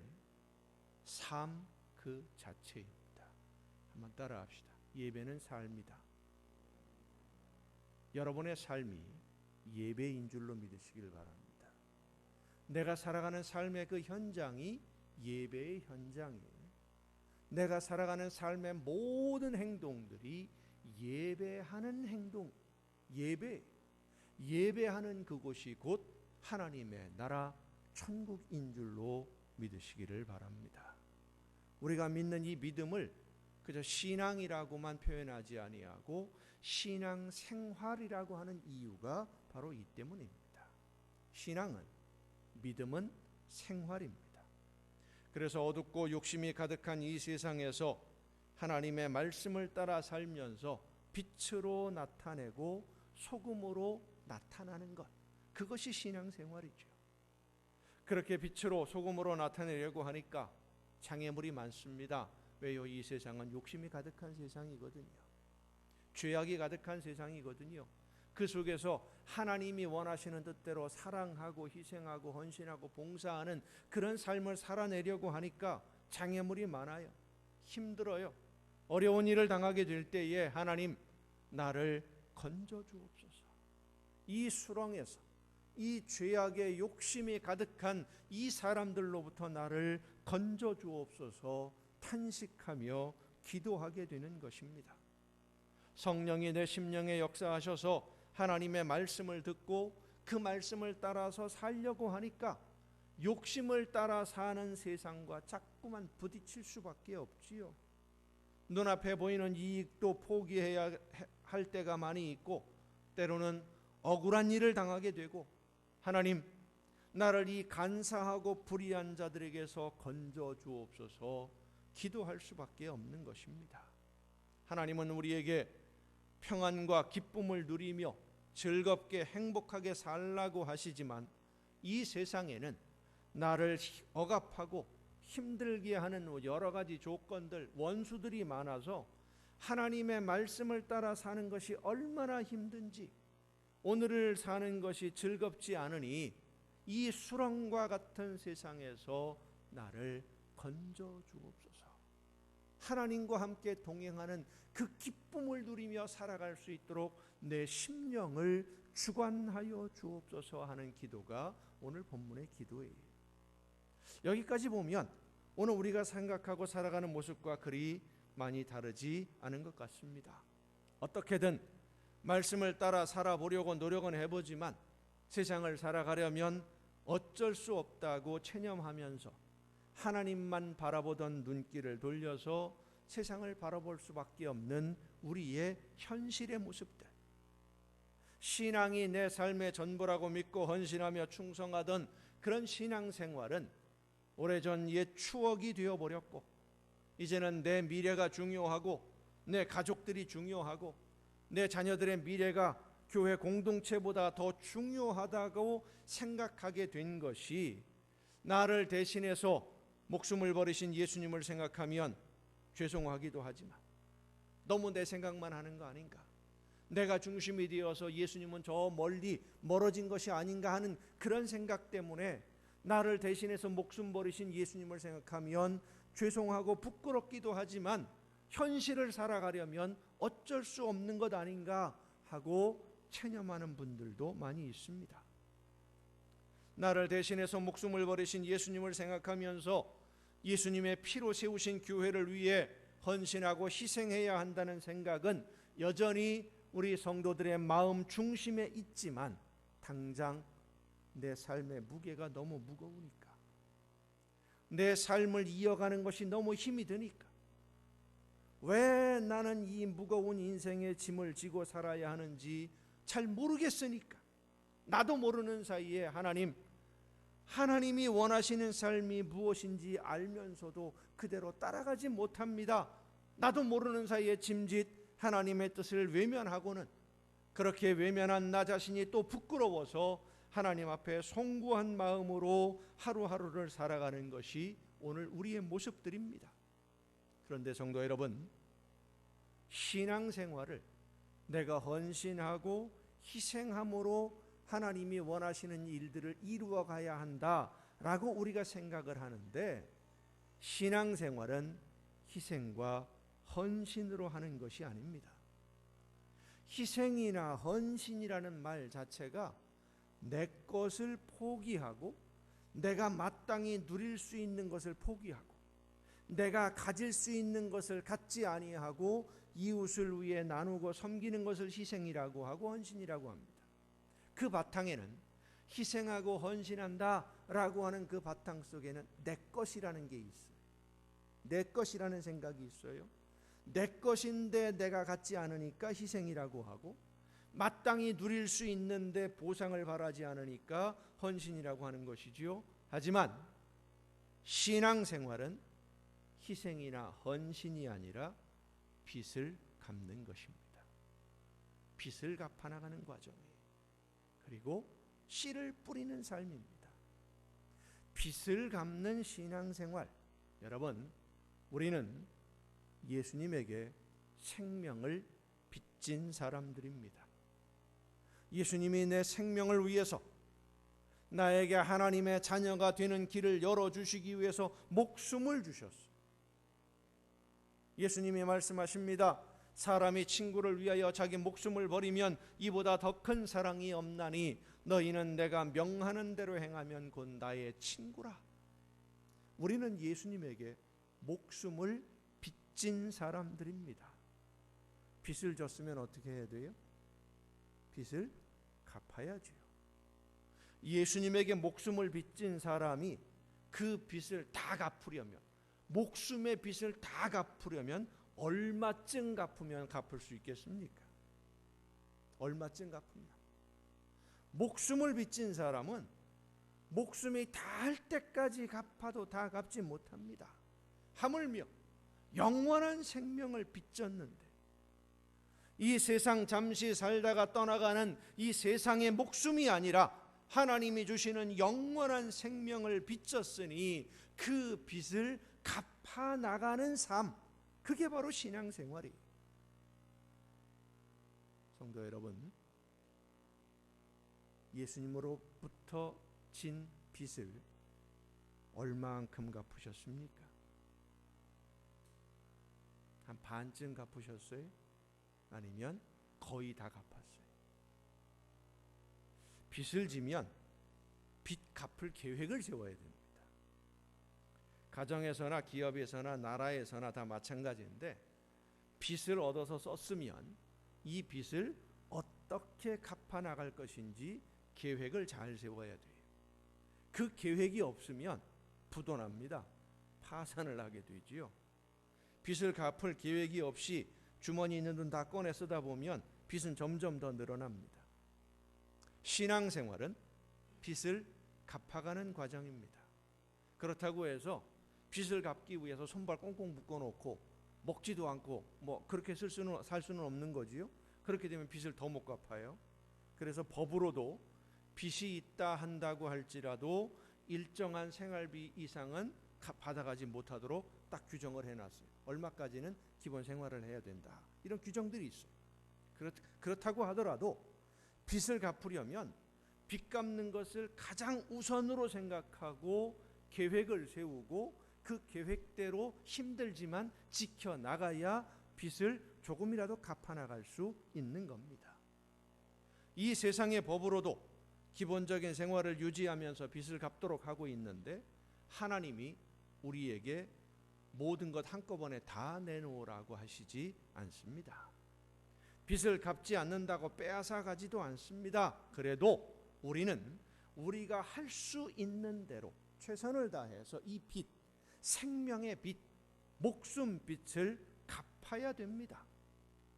S1: 삶 그 자체입니다. 한번 따라합시다. 예배는 삶이다. 여러분의 삶이 예배인 줄로 믿으시길 바랍니다. 내가 살아가는 삶의 그 현장이 예배의 현장이에요. 내가 살아가는 삶의 모든 행동들이 예배하는 행동, 예배하는 그곳이 곧 하나님의 나라 천국인 줄로 믿으시기를 바랍니다. 우리가 믿는 이 믿음을 그저 신앙이라고만 표현하지 아니하고 신앙생활이라고 하는 이유가 바로 이 때문입니다. 신앙은, 믿음은 생활입니다. 그래서 어둡고 욕심이 가득한 이 세상에서 하나님의 말씀을 따라 살면서 빛으로 나타내고 소금으로 나타나는 것, 그것이 신앙생활이죠. 그렇게 빛으로 소금으로 나타내려고 하니까 장애물이 많습니다. 왜요? 이 세상은 욕심이 가득한 세상이거든요. 죄악이 가득한 세상이거든요. 그 속에서 하나님이 원하시는 뜻대로 사랑하고 희생하고 헌신하고 봉사하는 그런 삶을 살아내려고 하니까 장애물이 많아요. 힘들어요. 어려운 일을 당하게 될 때에 하나님, 나를 건져 주옵소서. 이 수렁에서, 이 죄악의 욕심이 가득한 이 사람들로부터 나를 건져 주옵소서 탄식하며 기도하게 되는 것입니다. 성령이 내 심령에 역사하셔서 하나님의 말씀을 듣고 그 말씀을 따라서 살려고 하니까 욕심을 따라 사는 세상과 자꾸만 부딪힐 수밖에 없지요. 눈앞에 보이는 이익도 포기해야 할 때가 많이 있고 때로는 억울한 일을 당하게 되고 하나님, 나를 이 간사하고 불의한 자들에게서 건져 주옵소서 기도할 수밖에 없는 것입니다. 하나님은 우리에게 평안과 기쁨을 누리며 즐겁게 행복하게 살라고 하시지만 이 세상에는 나를 억압하고 힘들게 하는 여러 가지 조건들, 원수들이 많아서 하나님의 말씀을 따라 사는 것이 얼마나 힘든지, 오늘을 사는 것이 즐겁지 않으니 이 수렁과 같은 세상에서 나를 건져 주옵소서. 하나님과 함께 동행하는 그 기쁨을 누리며 살아갈 수 있도록 내 심령을 주관하여 주옵소서 하는 기도가 오늘 본문의 기도예요. 여기까지 보면 오늘 우리가 생각하고 살아가는 모습과 그리 많이 다르지 않은 것 같습니다. 어떻게든 말씀을 따라 살아보려고 노력은 해보지만 세상을 살아가려면 어쩔 수 없다고 체념하면서 하나님만 바라보던 눈길을 돌려서 세상을 바라볼 수밖에 없는 우리의 현실의 모습들, 신앙이 내 삶의 전부라고 믿고 헌신하며 충성하던 그런 신앙생활은 오래전 옛 추억이 되어버렸고 이제는 내 미래가 중요하고 내 가족들이 중요하고 내 자녀들의 미래가 교회 공동체보다 더 중요하다고 생각하게 된 것이, 나를 대신해서 목숨을 버리신 예수님을 생각하면 죄송하기도 하지만 너무 내 생각만 하는 거 아닌가, 내가 중심이 되어서 예수님은 저 멀리 멀어진 것이 아닌가 하는 그런 생각 때문에 나를 대신해서 목숨 버리신 예수님을 생각하면 죄송하고 부끄럽기도 하지만 현실을 살아가려면 어쩔 수 없는 것 아닌가 하고 체념하는 분들도 많이 있습니다. 나를 대신해서 목숨을 버리신 예수님을 생각하면서 예수님의 피로 세우신 교회를 위해 헌신하고 희생해야 한다는 생각은 여전히 우리 성도들의 마음 중심에 있지만 당장 내 삶의 무게가 너무 무거우니까, 내 삶을 이어가는 것이 너무 힘이 드니까, 왜 나는 이 무거운 인생의 짐을 지고 살아야 하는지 잘 모르겠으니까, 나도 모르는 사이에 하나님이 원하시는 삶이 무엇인지 알면서도 그대로 따라가지 못합니다. 나도 모르는 사이에 짐짓 하나님의 뜻을 외면하고는 그렇게 외면한 나 자신이 또 부끄러워서 하나님 앞에 송구한 마음으로 하루하루를 살아가는 것이 오늘 우리의 모습들입니다. 그런데 성도 여러분, 신앙생활을 내가 헌신하고 희생함으로 하나님이 원하시는 일들을 이루어 가야 한다라고 우리가 생각을 하는데, 신앙생활은 희생과 헌신으로 하는 것이 아닙니다. 희생이나 헌신이라는 말 자체가 내 것을 포기하고 내가 마땅히 누릴 수 있는 것을 포기하고 내가 가질 수 있는 것을 갖지 아니하고 이웃을 위해 나누고 섬기는 것을 희생이라고 하고 헌신이라고 합니다. 그 바탕에는 희생하고 헌신한다라고 하는 그 바탕 속에는 내 것이라는 게 있어요. 내 것이라는 생각이 있어요. 내 것인데 내가 갖지 않으니까 희생이라고 하고, 마땅히 누릴 수 있는데 보상을 바라지 않으니까 헌신이라고 하는 것이지요. 하지만 신앙생활은 희생이나 헌신이 아니라 빚을 갚는 것입니다. 빚을 갚아나가는 과정이에요. 그리고 씨를 뿌리는 삶입니다. 빚을 갚는 신앙생활, 여러분, 우리는 예수님에게 생명을 빚진 사람들입니다. 예수님이 내 생명을 위해서 나에게 하나님의 자녀가 되는 길을 열어주시기 위해서 목숨을 주셨어요. 예수님이 말씀하십니다. 사람이 친구를 위하여 자기 목숨을 버리면 이보다 더 큰 사랑이 없나니 너희는 내가 명하는 대로 행하면 곧 나의 친구라. 우리는 예수님에게 목숨을 빚진 사람들입니다. 빚을 졌으면 어떻게 해야 돼요? 빚을 갚아야지요. 예수님에게 목숨을 빚진 사람이 그 빚을 다 갚으려면, 목숨의 빚을 다 갚으려면 얼마쯤 갚으면 갚을 수 있겠습니까? 얼마쯤 갚으면? 목숨을 빚진 사람은 목숨이 다할 때까지 갚아도 다 갚지 못합니다. 하물며 영원한 생명을 빚졌는데, 이 세상 잠시 살다가 떠나가는 이 세상의 목숨이 아니라 하나님이 주시는 영원한 생명을 빚졌으니 그 빚을 갚아 나가는 삶, 그게 바로 신앙생활이에요. 성도 여러분, 예수님으로부터 진 빚을 얼마만큼 갚으셨습니까? 한 반쯤 갚으셨어요? 아니면 거의 다 갚았어요? 빚을 지면 빚 갚을 계획을 세워야 됩니다. 가정에서나 기업에서나 나라에서나 다 마찬가지인데, 빚을 얻어서 썼으면 이 빚을 어떻게 갚아 나갈 것인지 계획을 잘 세워야 돼요. 그 계획이 없으면 부도납니다. 파산을 하게 되지요. 빚을 갚을 계획이 없이 주머니 있는 돈 다 꺼내 쓰다 보면 빚은 점점 더 늘어납니다. 신앙생활은 빚을 갚아가는 과정입니다. 그렇다고 해서 빚을 갚기 위해서 손발 꽁꽁 묶어놓고 먹지도 않고 그렇게 살 수는 없는 거지요. 그렇게 되면 빚을 더 못 갚아요. 그래서 법으로도 빚이 있다 한다고 할지라도 일정한 생활비 이상은 받아가지 못하도록 딱 규정을 해놨어요. 얼마까지는 기본 생활을 해야 된다, 이런 규정들이 있어요. 그렇다고 하더라도 빚을 갚으려면 빚 갚는 것을 가장 우선으로 생각하고 계획을 세우고 그 계획대로 힘들지만 지켜나가야 빚을 조금이라도 갚아나갈 수 있는 겁니다. 이 세상의 법으로도 기본적인 생활을 유지하면서 빚을 갚도록 하고 있는데, 하나님이 우리에게 모든 것 한꺼번에 다 내놓으라고 하시지 않습니다. 빚을 갚지 않는다고 빼앗아 가지도 않습니다. 그래도 우리는 우리가 할 수 있는 대로 최선을 다해서 이 빚, 생명의 빚, 목숨 빚을 갚아야 됩니다.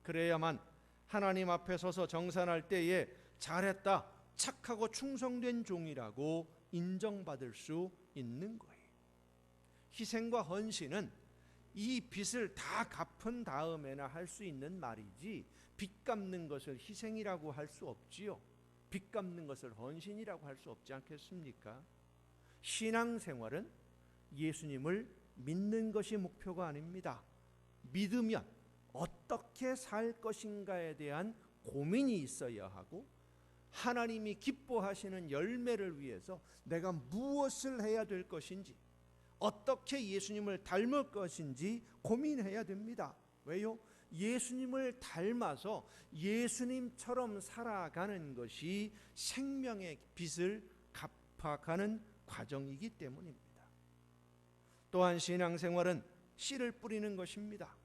S1: 그래야만 하나님 앞에 서서 정산할 때에 잘했다, 착하고 충성된 종이라고 인정받을 수 있는 거예요. 희생과 헌신은 이 빚을 다 갚은 다음에나 할 수 있는 말이지, 빚 갚는 것을 희생이라고 할 수 없지요. 빚 갚는 것을 헌신이라고 할 수 없지 않겠습니까? 신앙생활은 예수님을 믿는 것이 목표가 아닙니다. 믿으면 어떻게 살 것인가에 대한 고민이 있어야 하고, 하나님이 기뻐하시는 열매를 위해서 내가 무엇을 해야 될 것인지, 어떻게 예수님을 닮을 것인지 고민해야 됩니다. 왜요? 예수님을 닮아서 예수님처럼 살아가는 것이 생명의 빚을 갚아가는 과정이기 때문입니다. 또한 신앙생활은 씨를 뿌리는 것입니다.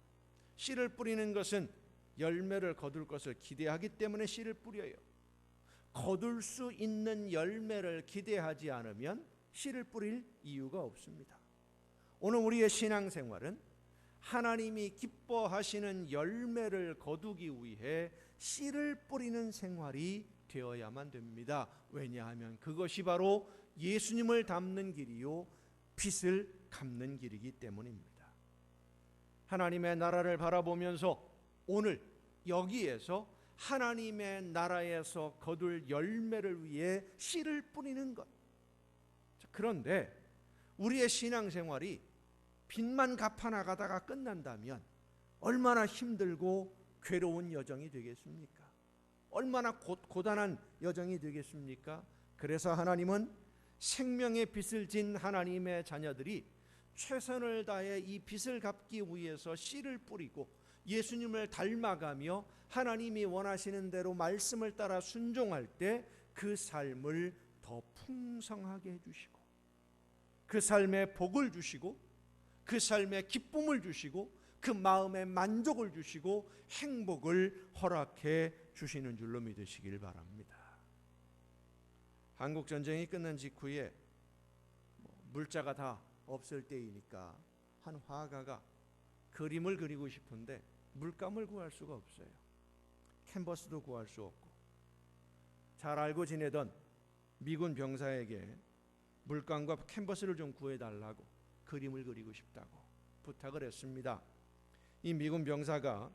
S1: 씨를 뿌리는 것은 열매를 거둘 것을 기대하기 때문에 씨를 뿌려요. 거둘 수 있는 열매를 기대하지 않으면 씨를 뿌릴 이유가 없습니다. 오늘 우리의 신앙생활은 하나님이 기뻐하시는 열매를 거두기 위해 씨를 뿌리는 생활이 되어야만 됩니다. 왜냐하면 그것이 바로 예수님을 닮는 길이요, 빚을 갚는 길이기 때문입니다. 하나님의 나라를 바라보면서 오늘 여기에서 하나님의 나라에서 거둘 열매를 위해 씨를 뿌리는 것. 그런데 우리의 신앙생활이 빚만 갚아나가다가 끝난다면 얼마나 힘들고 괴로운 여정이 되겠습니까? 얼마나 고단한 여정이 되겠습니까? 그래서 하나님은 생명의 빚을 진 하나님의 자녀들이 최선을 다해 이 빚을 갚기 위해서 씨를 뿌리고 예수님을 닮아가며 하나님이 원하시는 대로 말씀을 따라 순종할 때 그 삶을 더 풍성하게 해주시고, 그 삶에 복을 주시고, 그 삶에 기쁨을 주시고, 그 마음에 만족을 주시고 행복을 허락해 주시는 줄로 믿으시길 바랍니다. 한국 전쟁이 끝난 직후에 물자가 다 없을 때이니까 한 화가가 그림을 그리고 싶은데 물감을 구할 수가 없어요. 캔버스도 구할 수 없고, 잘 알고 지내던 미군 병사에게 물감과 캔버스를 좀 구해달라고, 그림을 그리고 싶다고 부탁을 했습니다. 이 미군 병사가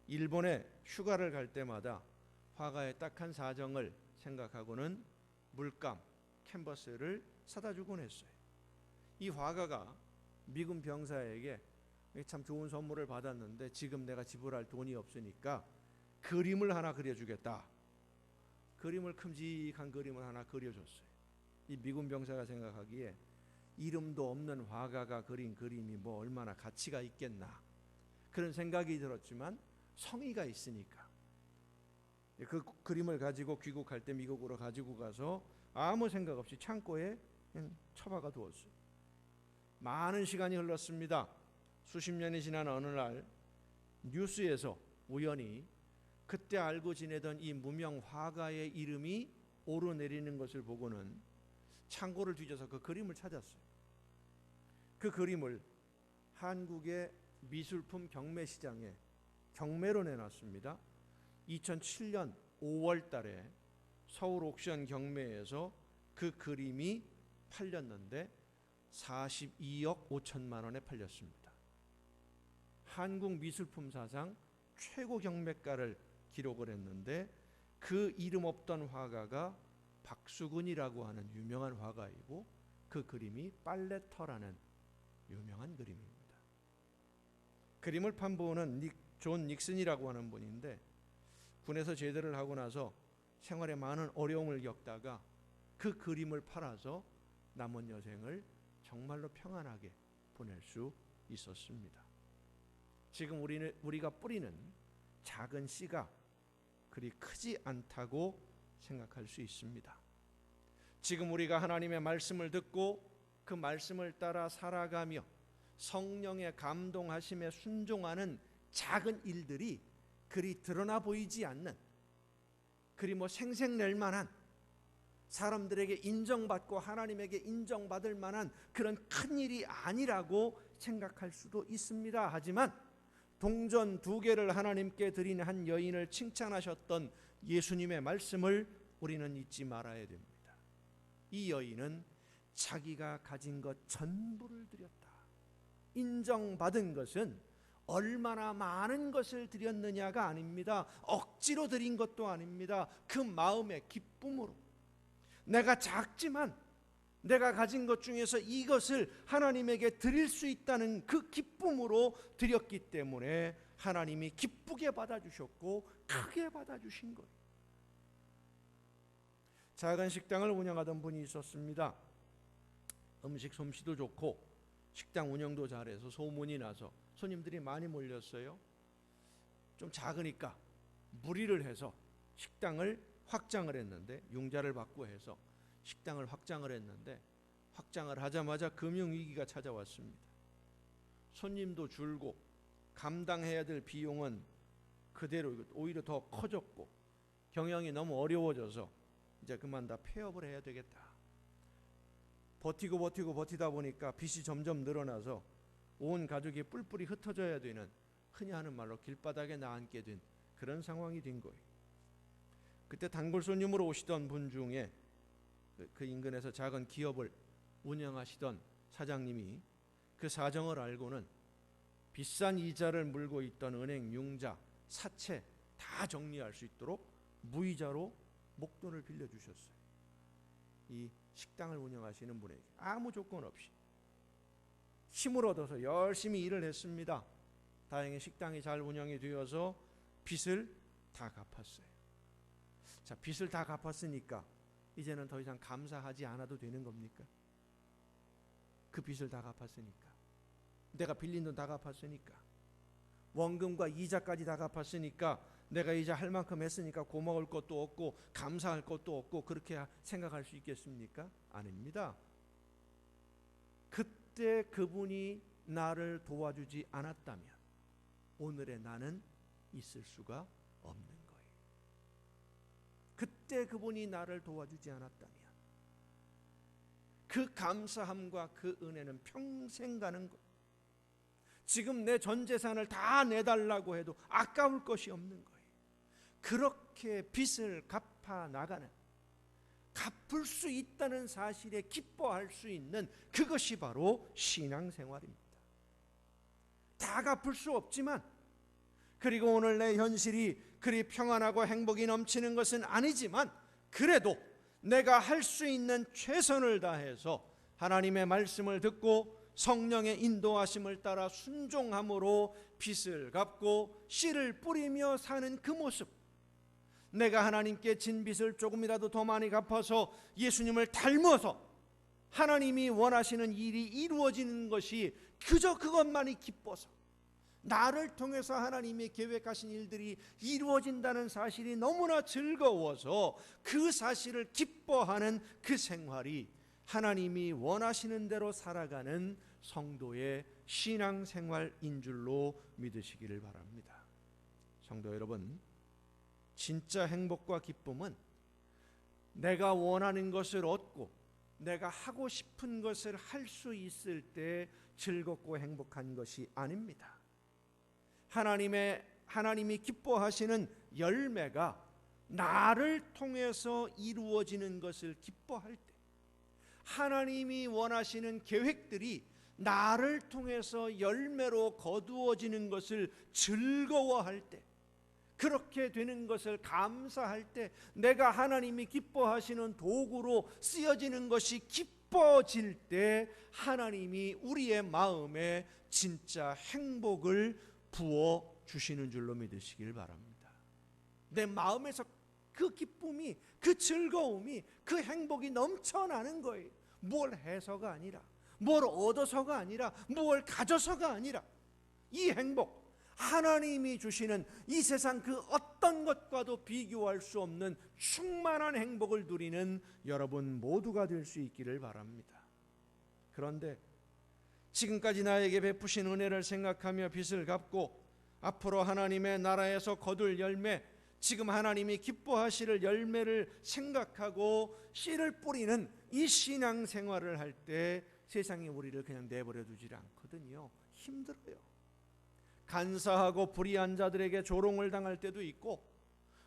S1: 일본에 휴가를 갈 때마다 화가의 딱한 사정을 생각하고는 물감, 캔버스를 사다 주곤 했어요. 이 화가가 미군 병사에게 참 좋은 선물을 받았는데 지금 내가 지불할 돈이 없으니까 그림을 하나 그려주겠다. 그림을 큼직한 그림을 하나 그려줬어요. 이 미군 병사가 생각하기에 이름도 없는 화가가 그린 그림이 뭐 얼마나 가치가 있겠나 그런 생각이 들었지만 성의가 있으니까 그 그림을 가지고 귀국할 때 미국으로 가지고 가서 아무 생각 없이 창고에 그냥 처박아 두었어요. 많은 시간이 흘렀습니다. 수십 년이 지난 어느 날 뉴스에서 우연히 그때 알고 지내던 이 무명 화가의 이름이 오르내리는 것을 보고는 창고를 뒤져서 그 그림을 찾았어요. 그 그림을 한국의 미술품 경매시장에 경매로 내놨습니다. 2007년 5월 달에 서울 옥션 경매에서 그 그림이 팔렸는데 42억 5천만 원에 팔렸습니다. 한국 미술품 사상 최고 경매가를 기록을 했는데 그 이름 없던 화가가 박수근이라고 하는 유명한 화가이고 그 그림이 빨래터라는 유명한 그림입니다. 그림을 판 분은 존 닉슨이라고 하는 분인데 군에서 제대를 하고 나서 생활에 많은 어려움을 겪다가 그 그림을 팔아서 남은 여생을 정말로 평안하게 보낼 수 있었습니다. 지금 우리가 뿌리는 작은 씨가 그리 크지 않다고 생각할 수 있습니다. 지금 우리가 하나님의 말씀을 듣고 그 말씀을 따라 살아가며 성령의 감동하심에 순종하는 작은 일들이 그리 드러나 보이지 않는, 그리 뭐 생색낼 만한, 사람들에게 인정받고 하나님에게 인정받을 만한 그런 큰 일이 아니라고 생각할 수도 있습니다. 하지만 동전 2개를 하나님께 드린 한 여인을 칭찬하셨던 예수님의 말씀을 우리는 잊지 말아야 됩니다. 이 여인은 자기가 가진 것 전부를 드렸다. 인정받은 것은 얼마나 많은 것을 드렸느냐가 아닙니다. 억지로 드린 것도 아닙니다. 그 마음의 기쁨으로 내가 작지만 내가 가진 것 중에서 이것을 하나님에게 드릴 수 있다는 그 기쁨으로 드렸기 때문에 하나님이 기쁘게 받아주셨고 크게 받아주신 거예요. 작은 식당을 운영하던 분이 있었습니다. 음식 솜씨도 좋고 식당 운영도 잘해서 소문이 나서 손님들이 많이 몰렸어요. 좀 작으니까 무리를 해서 식당을 확장을 했는데, 융자를 받고 해서 식당을 확장을 했는데, 확장을 하자마자 금융위기가 찾아왔습니다. 손님도 줄고 감당해야 될 비용은 그대로 오히려 더 커졌고 경영이 너무 어려워져서 이제 그만 다 폐업을 해야 되겠다. 버티다 보니까 빚이 점점 늘어나서 온 가족이 뿔뿔이 흩어져야 되는, 흔히 하는 말로 길바닥에 나앉게 된 그런 상황이 된 거예요. 그때 단골 손님으로 오시던 분 중에 그 인근에서 작은 기업을 운영하시던 사장님이 그 사정을 알고는 비싼 이자를 물고 있던 은행 융자, 사채 다 정리할 수 있도록 무이자로 목돈을 빌려주셨어요. 이 식당을 운영하시는 분에게 아무 조건 없이 힘을 얻어서 열심히 일을 했습니다. 다행히 식당이 잘 운영이 되어서 빚을 다 갚았어요. 자, 빚을 다 갚았으니까 이제는 더 이상 감사하지 않아도 되는 겁니까? 그 빚을 다 갚았으니까, 내가 빌린 돈 다 갚았으니까, 원금과 이자까지 다 갚았으니까, 내가 이제 할 만큼 했으니까 고마울 것도 없고 감사할 것도 없고 그렇게 생각할 수 있겠습니까? 아닙니다. 그때 그분이 나를 도와주지 않았다면 오늘의 나는 있을 수가 없는 거예요. 그때 그분이 나를 도와주지 않았다면 그 감사함과 그 은혜는 평생 가는 거예요. 지금 내 전 재산을 다 내달라고 해도 아까울 것이 없는 거예요. 그렇게 빚을 갚아 나가는, 갚을 수 있다는 사실에 기뻐할 수 있는 그것이 바로 신앙생활입니다. 다 갚을 수 없지만, 그리고 오늘 내 현실이 그리 평안하고 행복이 넘치는 것은 아니지만, 그래도 내가 할 수 있는 최선을 다해서 하나님의 말씀을 듣고 성령의 인도하심을 따라 순종함으로 빚을 갚고 씨를 뿌리며 사는 그 모습, 내가 하나님께 진 빚을 조금이라도 더 많이 갚아서 예수님을 닮아서 하나님이 원하시는 일이 이루어지는 것이 그저 그것만이 기뻐서, 나를 통해서 하나님이 계획하신 일들이 이루어진다는 사실이 너무나 즐거워서 그 사실을 기뻐하는 그 생활이 하나님이 원하시는 대로 살아가는 성도의 신앙생활인 줄로 믿으시기를 바랍니다. 성도 여러분, 진짜 행복과 기쁨은 내가 원하는 것을 얻고 내가 하고 싶은 것을 할 수 있을 때 즐겁고 행복한 것이 아닙니다. 하나님이 기뻐하시는 열매가 나를 통해서 이루어지는 것을 기뻐할 때, 하나님이 원하시는 계획들이 나를 통해서 열매로 거두어지는 것을 즐거워할 때, 그렇게 되는 것을 감사할 때, 내가 하나님이 기뻐하시는 도구로 쓰여지는 것이 기뻐질 때 하나님이 우리의 마음에 진짜 행복을 부어 주시는 줄로 믿으시길 바랍니다. 내 마음에서 그 기쁨이, 그 즐거움이, 그 행복이 넘쳐나는 거예요. 뭘 해서가 아니라, 뭘 얻어서가 아니라, 뭘 가져서가 아니라, 이 행복, 하나님이 주시는 이 세상 그 어떤 것과도 비교할 수 없는 충만한 행복을 누리는 여러분 모두가 될 수 있기를 바랍니다. 그런데 지금까지 나에게 베푸신 은혜를 생각하며 빚을 갚고 앞으로 하나님의 나라에서 거둘 열매, 지금 하나님이 기뻐하실 열매를 생각하고 씨를 뿌리는 이 신앙생활을 할 때 세상이 우리를 그냥 내버려 두질 않거든요. 힘들어요. 간사하고 불의한 자들에게 조롱을 당할 때도 있고,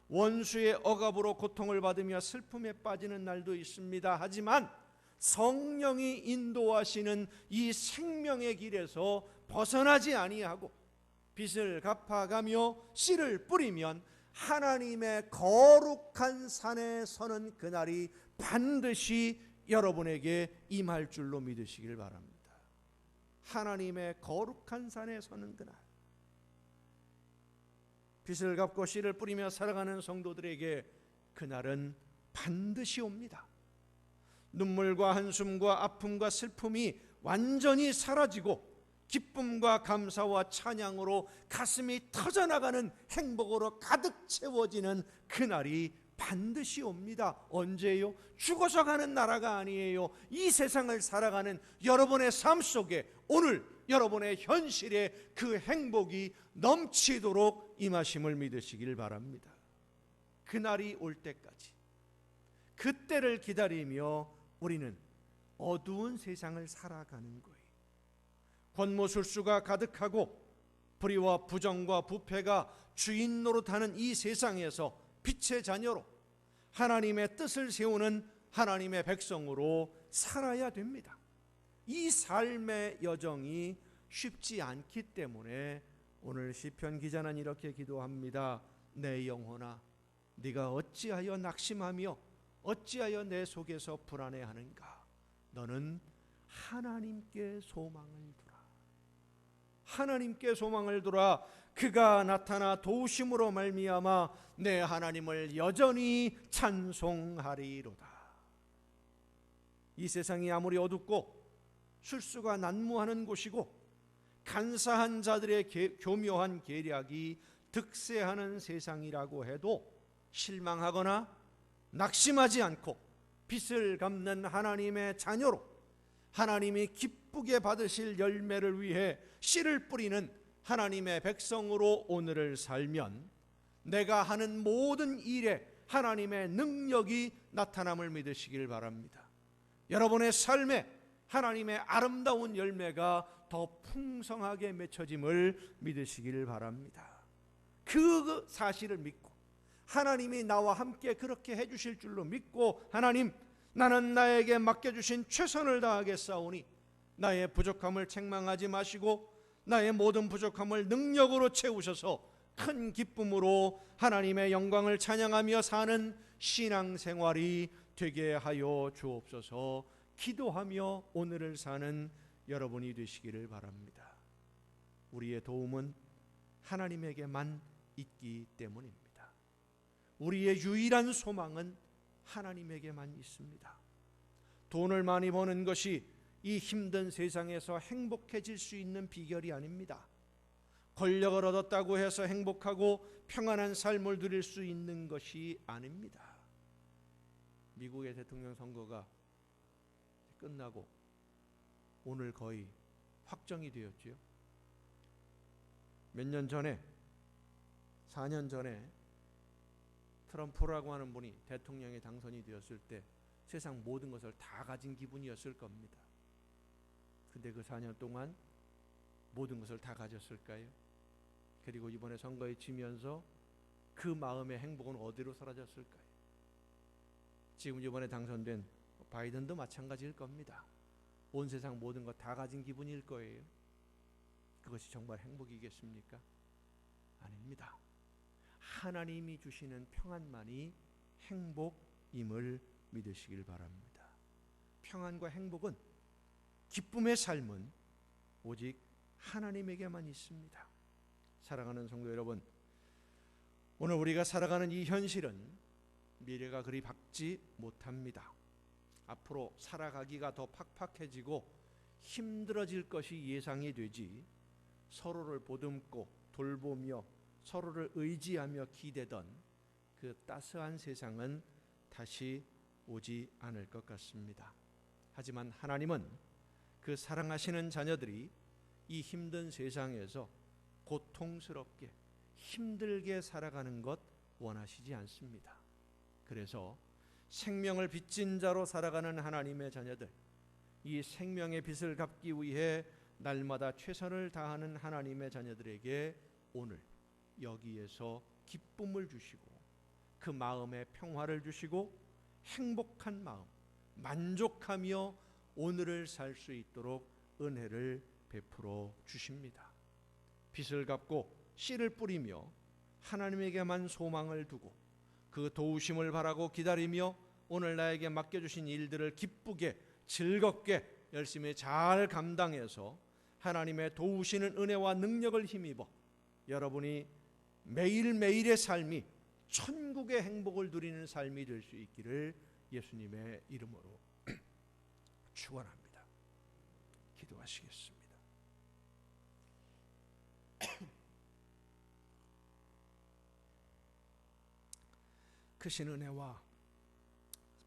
S1: 원수의 억압으로 고통을 받으며 슬픔에 빠지는 날도 있습니다. 하지만 성령이 인도하시는 이 생명의 길에서 벗어나지 아니하고 빚을 갚아가며 씨를 뿌리면 하나님의 거룩한 산에 서는 그날이 반드시 여러분에게 임할 줄로 믿으시길 바랍니다. 하나님의 거룩한 산에 서는 그날, 빚을 갚고 씨를 뿌리며 살아가는 성도들에게 그날은 반드시 옵니다. 눈물과 한숨과 아픔과 슬픔이 완전히 사라지고 기쁨과 감사와 찬양으로 가슴이 터져나가는 행복으로 가득 채워지는 그날이 반드시 옵니다. 언제요? 죽어서 가는 나라가 아니에요. 이 세상을 살아가는 여러분의 삶 속에 오늘 여러분의 현실에 그 행복이 넘치도록 임하심을 믿으시길 바랍니다. 그날이 올 때까지, 그때를 기다리며 우리는 어두운 세상을 살아가는 거예요. 권모술수가 가득하고 불의와 부정과 부패가 주인 노릇하는 이 세상에서 빛의 자녀로 하나님의 뜻을 세우는 하나님의 백성으로 살아야 됩니다. 이 삶의 여정이 쉽지 않기 때문에 오늘 시편 기자는 이렇게 기도합니다. 내 영혼아, 네가 어찌하여 낙심하며 어찌하여 내 속에서 불안해하는가? 너는 하나님께 소망을 두라. 하나님께 소망을 두라. 그가 나타나 도우심으로 말미암아 내 하나님을 여전히 찬송하리로다. 이 세상이 아무리 어둡고 술수가 난무하는 곳이고 간사한 자들의 교묘한 계략이 득세하는 세상이라고 해도 실망하거나 낙심하지 않고 빚을 갚는 하나님의 자녀로 하나님이 기쁘게 받으실 열매를 위해 씨를 뿌리는 하나님의 백성으로 오늘을 살면 내가 하는 모든 일에 하나님의 능력이 나타남을 믿으시길 바랍니다. 여러분의 삶에 하나님의 아름다운 열매가 더 풍성하게 맺혀짐을 믿으시길 바랍니다. 그 사실을 믿고 하나님이 나와 함께 그렇게 해주실 줄로 믿고, 하나님, 나는 나에게 맡겨주신 최선을 다하겠사오니 나의 부족함을 책망하지 마시고 나의 모든 부족함을 능력으로 채우셔서 큰 기쁨으로 하나님의 영광을 찬양하며 사는 신앙생활이 되게 하여 주옵소서. 기도하며 오늘을 사는 여러분이 되시기를 바랍니다. 우리의 도움은 하나님에게만 있기 때문입니다. 우리의 유일한 소망은 하나님에게만 있습니다. 돈을 많이 버는 것이 이 힘든 세상에서 행복해질 수 있는 비결이 아닙니다. 권력을 얻었다고 해서 행복하고 평안한 삶을 누릴 수 있는 것이 아닙니다. 미국의 대통령 선거가 끝나고 오늘 거의 확정이 되었지요. 몇 년 전에, 4년 전에 트럼프라고 하는 분이 대통령에 당선이 되었을 때 세상 모든 것을 다 가진 기분이었을 겁니다. 근데 그 4년 동안 모든 것을 다 가졌을까요? 그리고 이번에 선거에 지면서 그 마음의 행복은 어디로 사라졌을까요? 지금 이번에 당선된 바이든도 마찬가지일 겁니다. 온 세상 모든 것 다 가진 기분일 거예요. 그것이 정말 행복이겠습니까? 아닙니다. 하나님이 주시는 평안만이 행복임을 믿으시길 바랍니다. 평안과 행복은, 기쁨의 삶은 오직 하나님에게만 있습니다. 사랑하는 성도 여러분, 오늘 우리가 살아가는 이 현실은 미래가 그리 밝지 못합니다. 앞으로 살아가기가 더 팍팍해지고 힘들어질 것이 예상이 되지, 서로를 보듬고 돌보며 서로를 의지하며 기대던 그 따스한 세상은 다시 오지 않을 것 같습니다. 하지만 하나님은 그 사랑하시는 자녀들이 이 힘든 세상에서 고통스럽게 힘들게 살아가는 것 원하시지 않습니다. 그래서 생명을 빚진 자로 살아가는 하나님의 자녀들, 이 생명의 빚을 갚기 위해 날마다 최선을 다하는 하나님의 자녀들에게 오늘 여기에서 기쁨을 주시고 그 마음에 평화를 주시고 행복한 마음, 만족하며 오늘을 살 수 있도록 은혜를 베풀어 주십니다. 빚을 갚고 씨를 뿌리며 하나님에게만 소망을 두고 그 도우심을 바라고 기다리며 오늘 나에게 맡겨주신 일들을 기쁘게 즐겁게 열심히 잘 감당해서 하나님의 도우시는 은혜와 능력을 힘입어 여러분이 매일매일의 삶이 천국의 행복을 누리는 삶이 될 수 있기를 예수님의 이름으로 축원합니다. 기도하시겠습니다. 크신 은혜와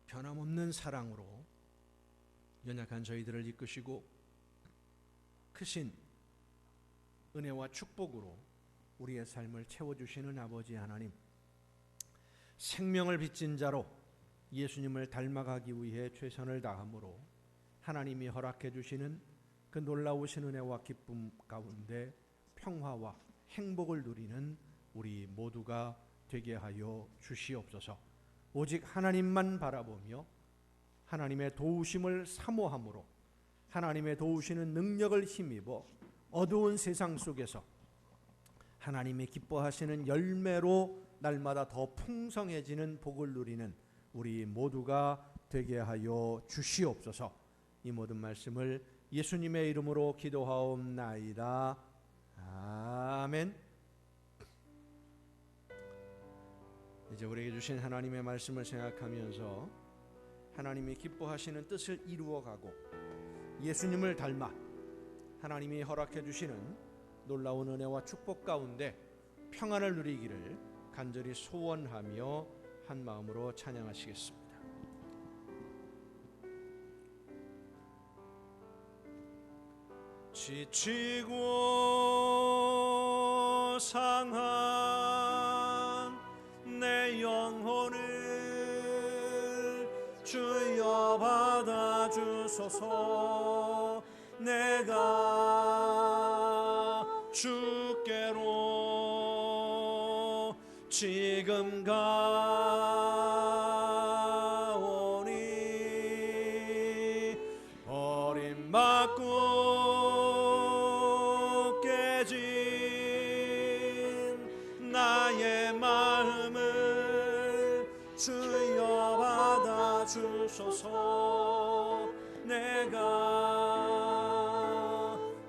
S1: 변함없는 사랑으로 연약한 저희들을 이끄시고 크신 은혜와 축복으로 우리의 삶을 채워주시는 아버지 하나님, 생명을 빚진 자로 예수님을 닮아가기 위해 최선을 다함으로 하나님이 허락해 주시는 그 놀라우신 은혜와 기쁨 가운데 평화와 행복을 누리는 우리 모두가 되게 하여 주시옵소서. 오직 하나님만 바라보며 하나님의 도우심을 사모함으로 하나님의 도우시는 능력을 힘입어 어두운 세상 속에서 하나님이 기뻐하시는 열매로 날마다 더 풍성해지는 복을 누리는 우리 모두가 되게 하여 주시옵소서. 이 모든 말씀을 예수님의 이름으로 기도하옵나이다. 아멘. 이제 우리에게 주신 하나님의 말씀을 생각하면서 하나님이 기뻐하시는 뜻을 이루어가고 예수님을 닮아 하나님이 허락해 주시는 놀라운 은혜와 축복 가운데 평안을 누리기를 간절히 소원하며 한 마음으로 찬양하시겠습니다. 지치고 상한 내 영혼을 주여 받아주소서. 내가 주께로 지금 가오니 버림받고 깨진 나의 마음을 주여 받아 주소서. 내가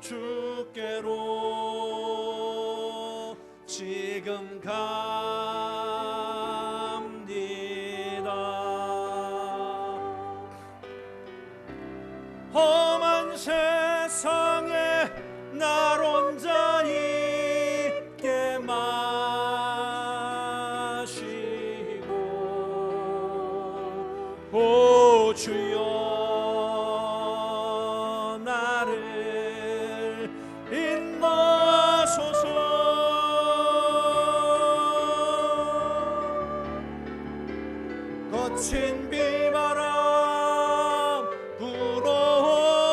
S1: 주께로 지금 갑니다. 험한 세상에 날 혼자 있게 마시고 오 주여 나를 인도하소서. 거친 비바람 불어올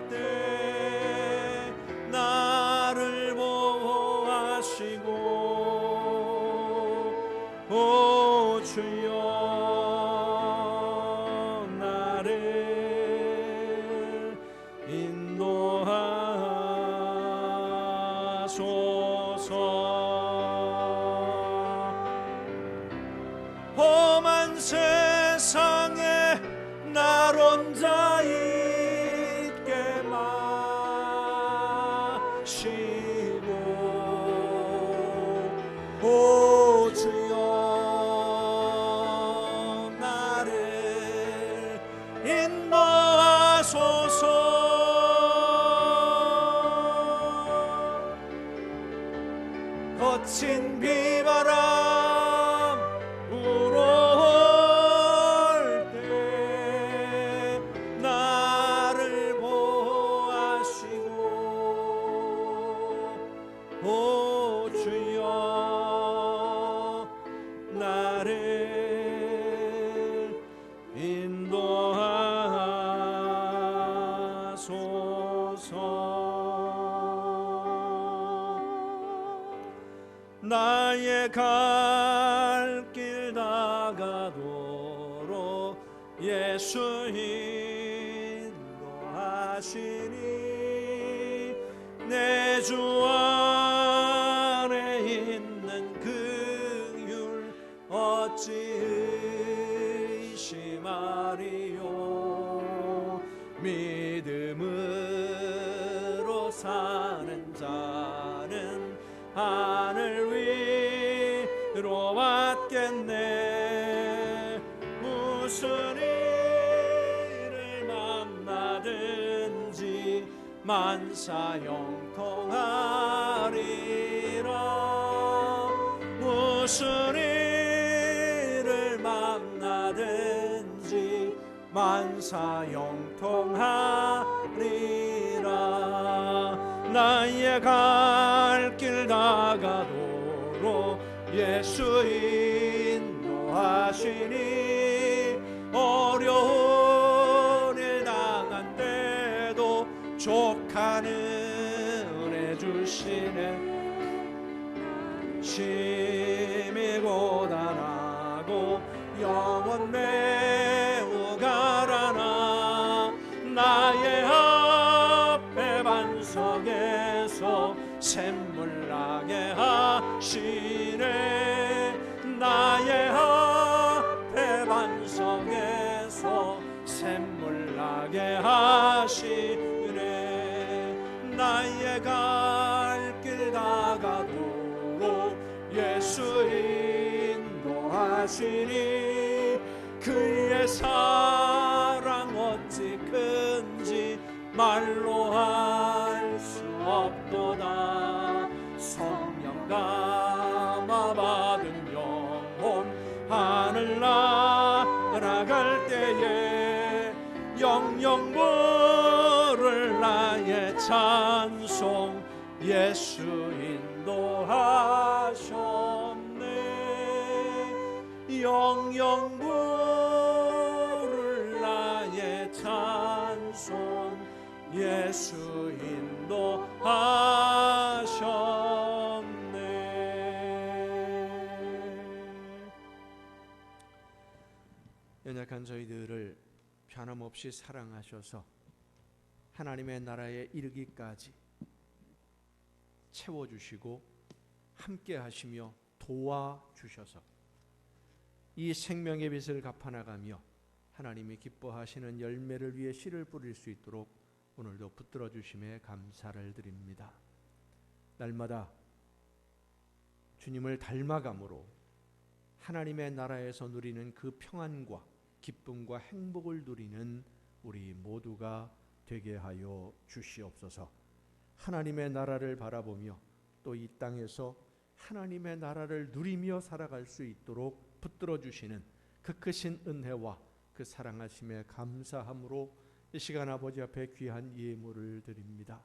S1: 때 나를 보호하시고 오 주여 나를 인도하소서. 험한 세상에 날 혼자 있게 마시고 오 주여 나를 인도하소서. 거친 비바람 불어올 때 나를 보호하시고 오 주여 나를 인도하소서. 나의 갈 길 다가도록 예수 인도하시니 내 주 안에 있는 긍휼 어찌 의심하리요. 믿음으로 사는 자는 하늘 위로 왔겠네. 무슨 일을 만나든지 만사형통하리라. 무슨 일을 만나든지 만사형통하리라. 나의 갈 길 다가도록 예수 인도하시니 어려운 일 당한 때도 족한 은혜 주시네. 심히 고단하고 영원 매우 가라나 나의 앞에 반석에서 샘물 나게 하시네. 나의 앞에 반석에서 샘물 나게 하시네. 나의 갈 길 다가도록 예수 인도하시니 그의 사랑 어찌 큰지 말로 할 수 없도다. 성령 감화 받은 영혼 하늘 날아갈 때에 영영 부를 나의 찬송 예수 인도하셨네. 영영 부를 나의 찬송 예수 인도하셨네. 연약한 저희들을 변함없이 사랑하셔서 하나님의 나라에 이르기까지 채워주시고 함께 하시며 도와주셔서 이 생명의 빚을 갚아나가며 하나님이 기뻐하시는 열매를 위해 씨를 뿌릴 수 있도록 오늘도 붙들어 주심에 감사를 드립니다. 날마다 주님을 닮아감으로 하나님의 나라에서 누리는 그 평안과 기쁨과 행복을 누리는 우리 모두가 되게 하여 주시옵소서. 하나님의 나라를 바라보며 또 이 땅에서 하나님의 나라를 누리며 살아갈 수 있도록 붙들어 주시는 그 크신 은혜와 그 사랑하심에 감사함으로 이 시간 아버지 앞에 귀한 예물을 드립니다.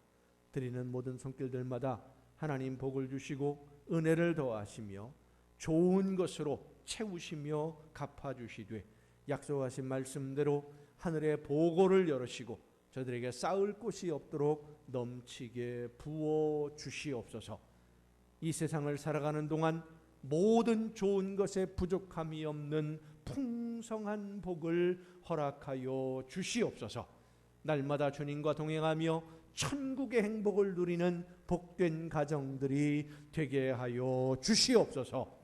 S1: 드리는 모든 손길들마다 하나님 복을 주시고 은혜를 더하시며 좋은 것으로 채우시며 갚아주시되 약속하신 말씀대로 하늘의 보고를 열으시고 저들에게 쌓을 곳이 없도록 넘치게 부어 주시옵소서. 이 세상을 살아가는 동안 모든 좋은 것에 부족함이 없는 풍성한 복을 허락하여 주시옵소서. 날마다 주님과 동행하며 천국의 행복을 누리는 복된 가정들이 되게 하여 주시옵소서.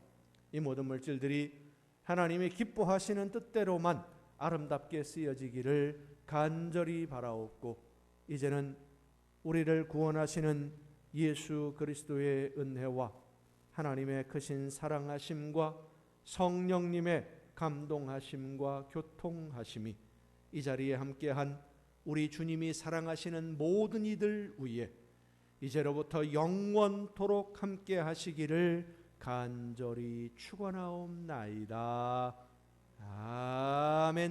S1: 이 모든 물질들이 하나님이 기뻐하시는 뜻대로만 아름답게 쓰여지기를 간절히 바라옵고 이제는 우리를 구원하시는 예수 그리스도의 은혜와 하나님의 크신 사랑하심과 성령님의 감동하심과 교통하심이 이 자리에 함께한 우리 주님이 사랑하시는 모든 이들 위에 이제로부터 영원토록 함께 하시기를 간절히 축원하옵나이다. 아멘.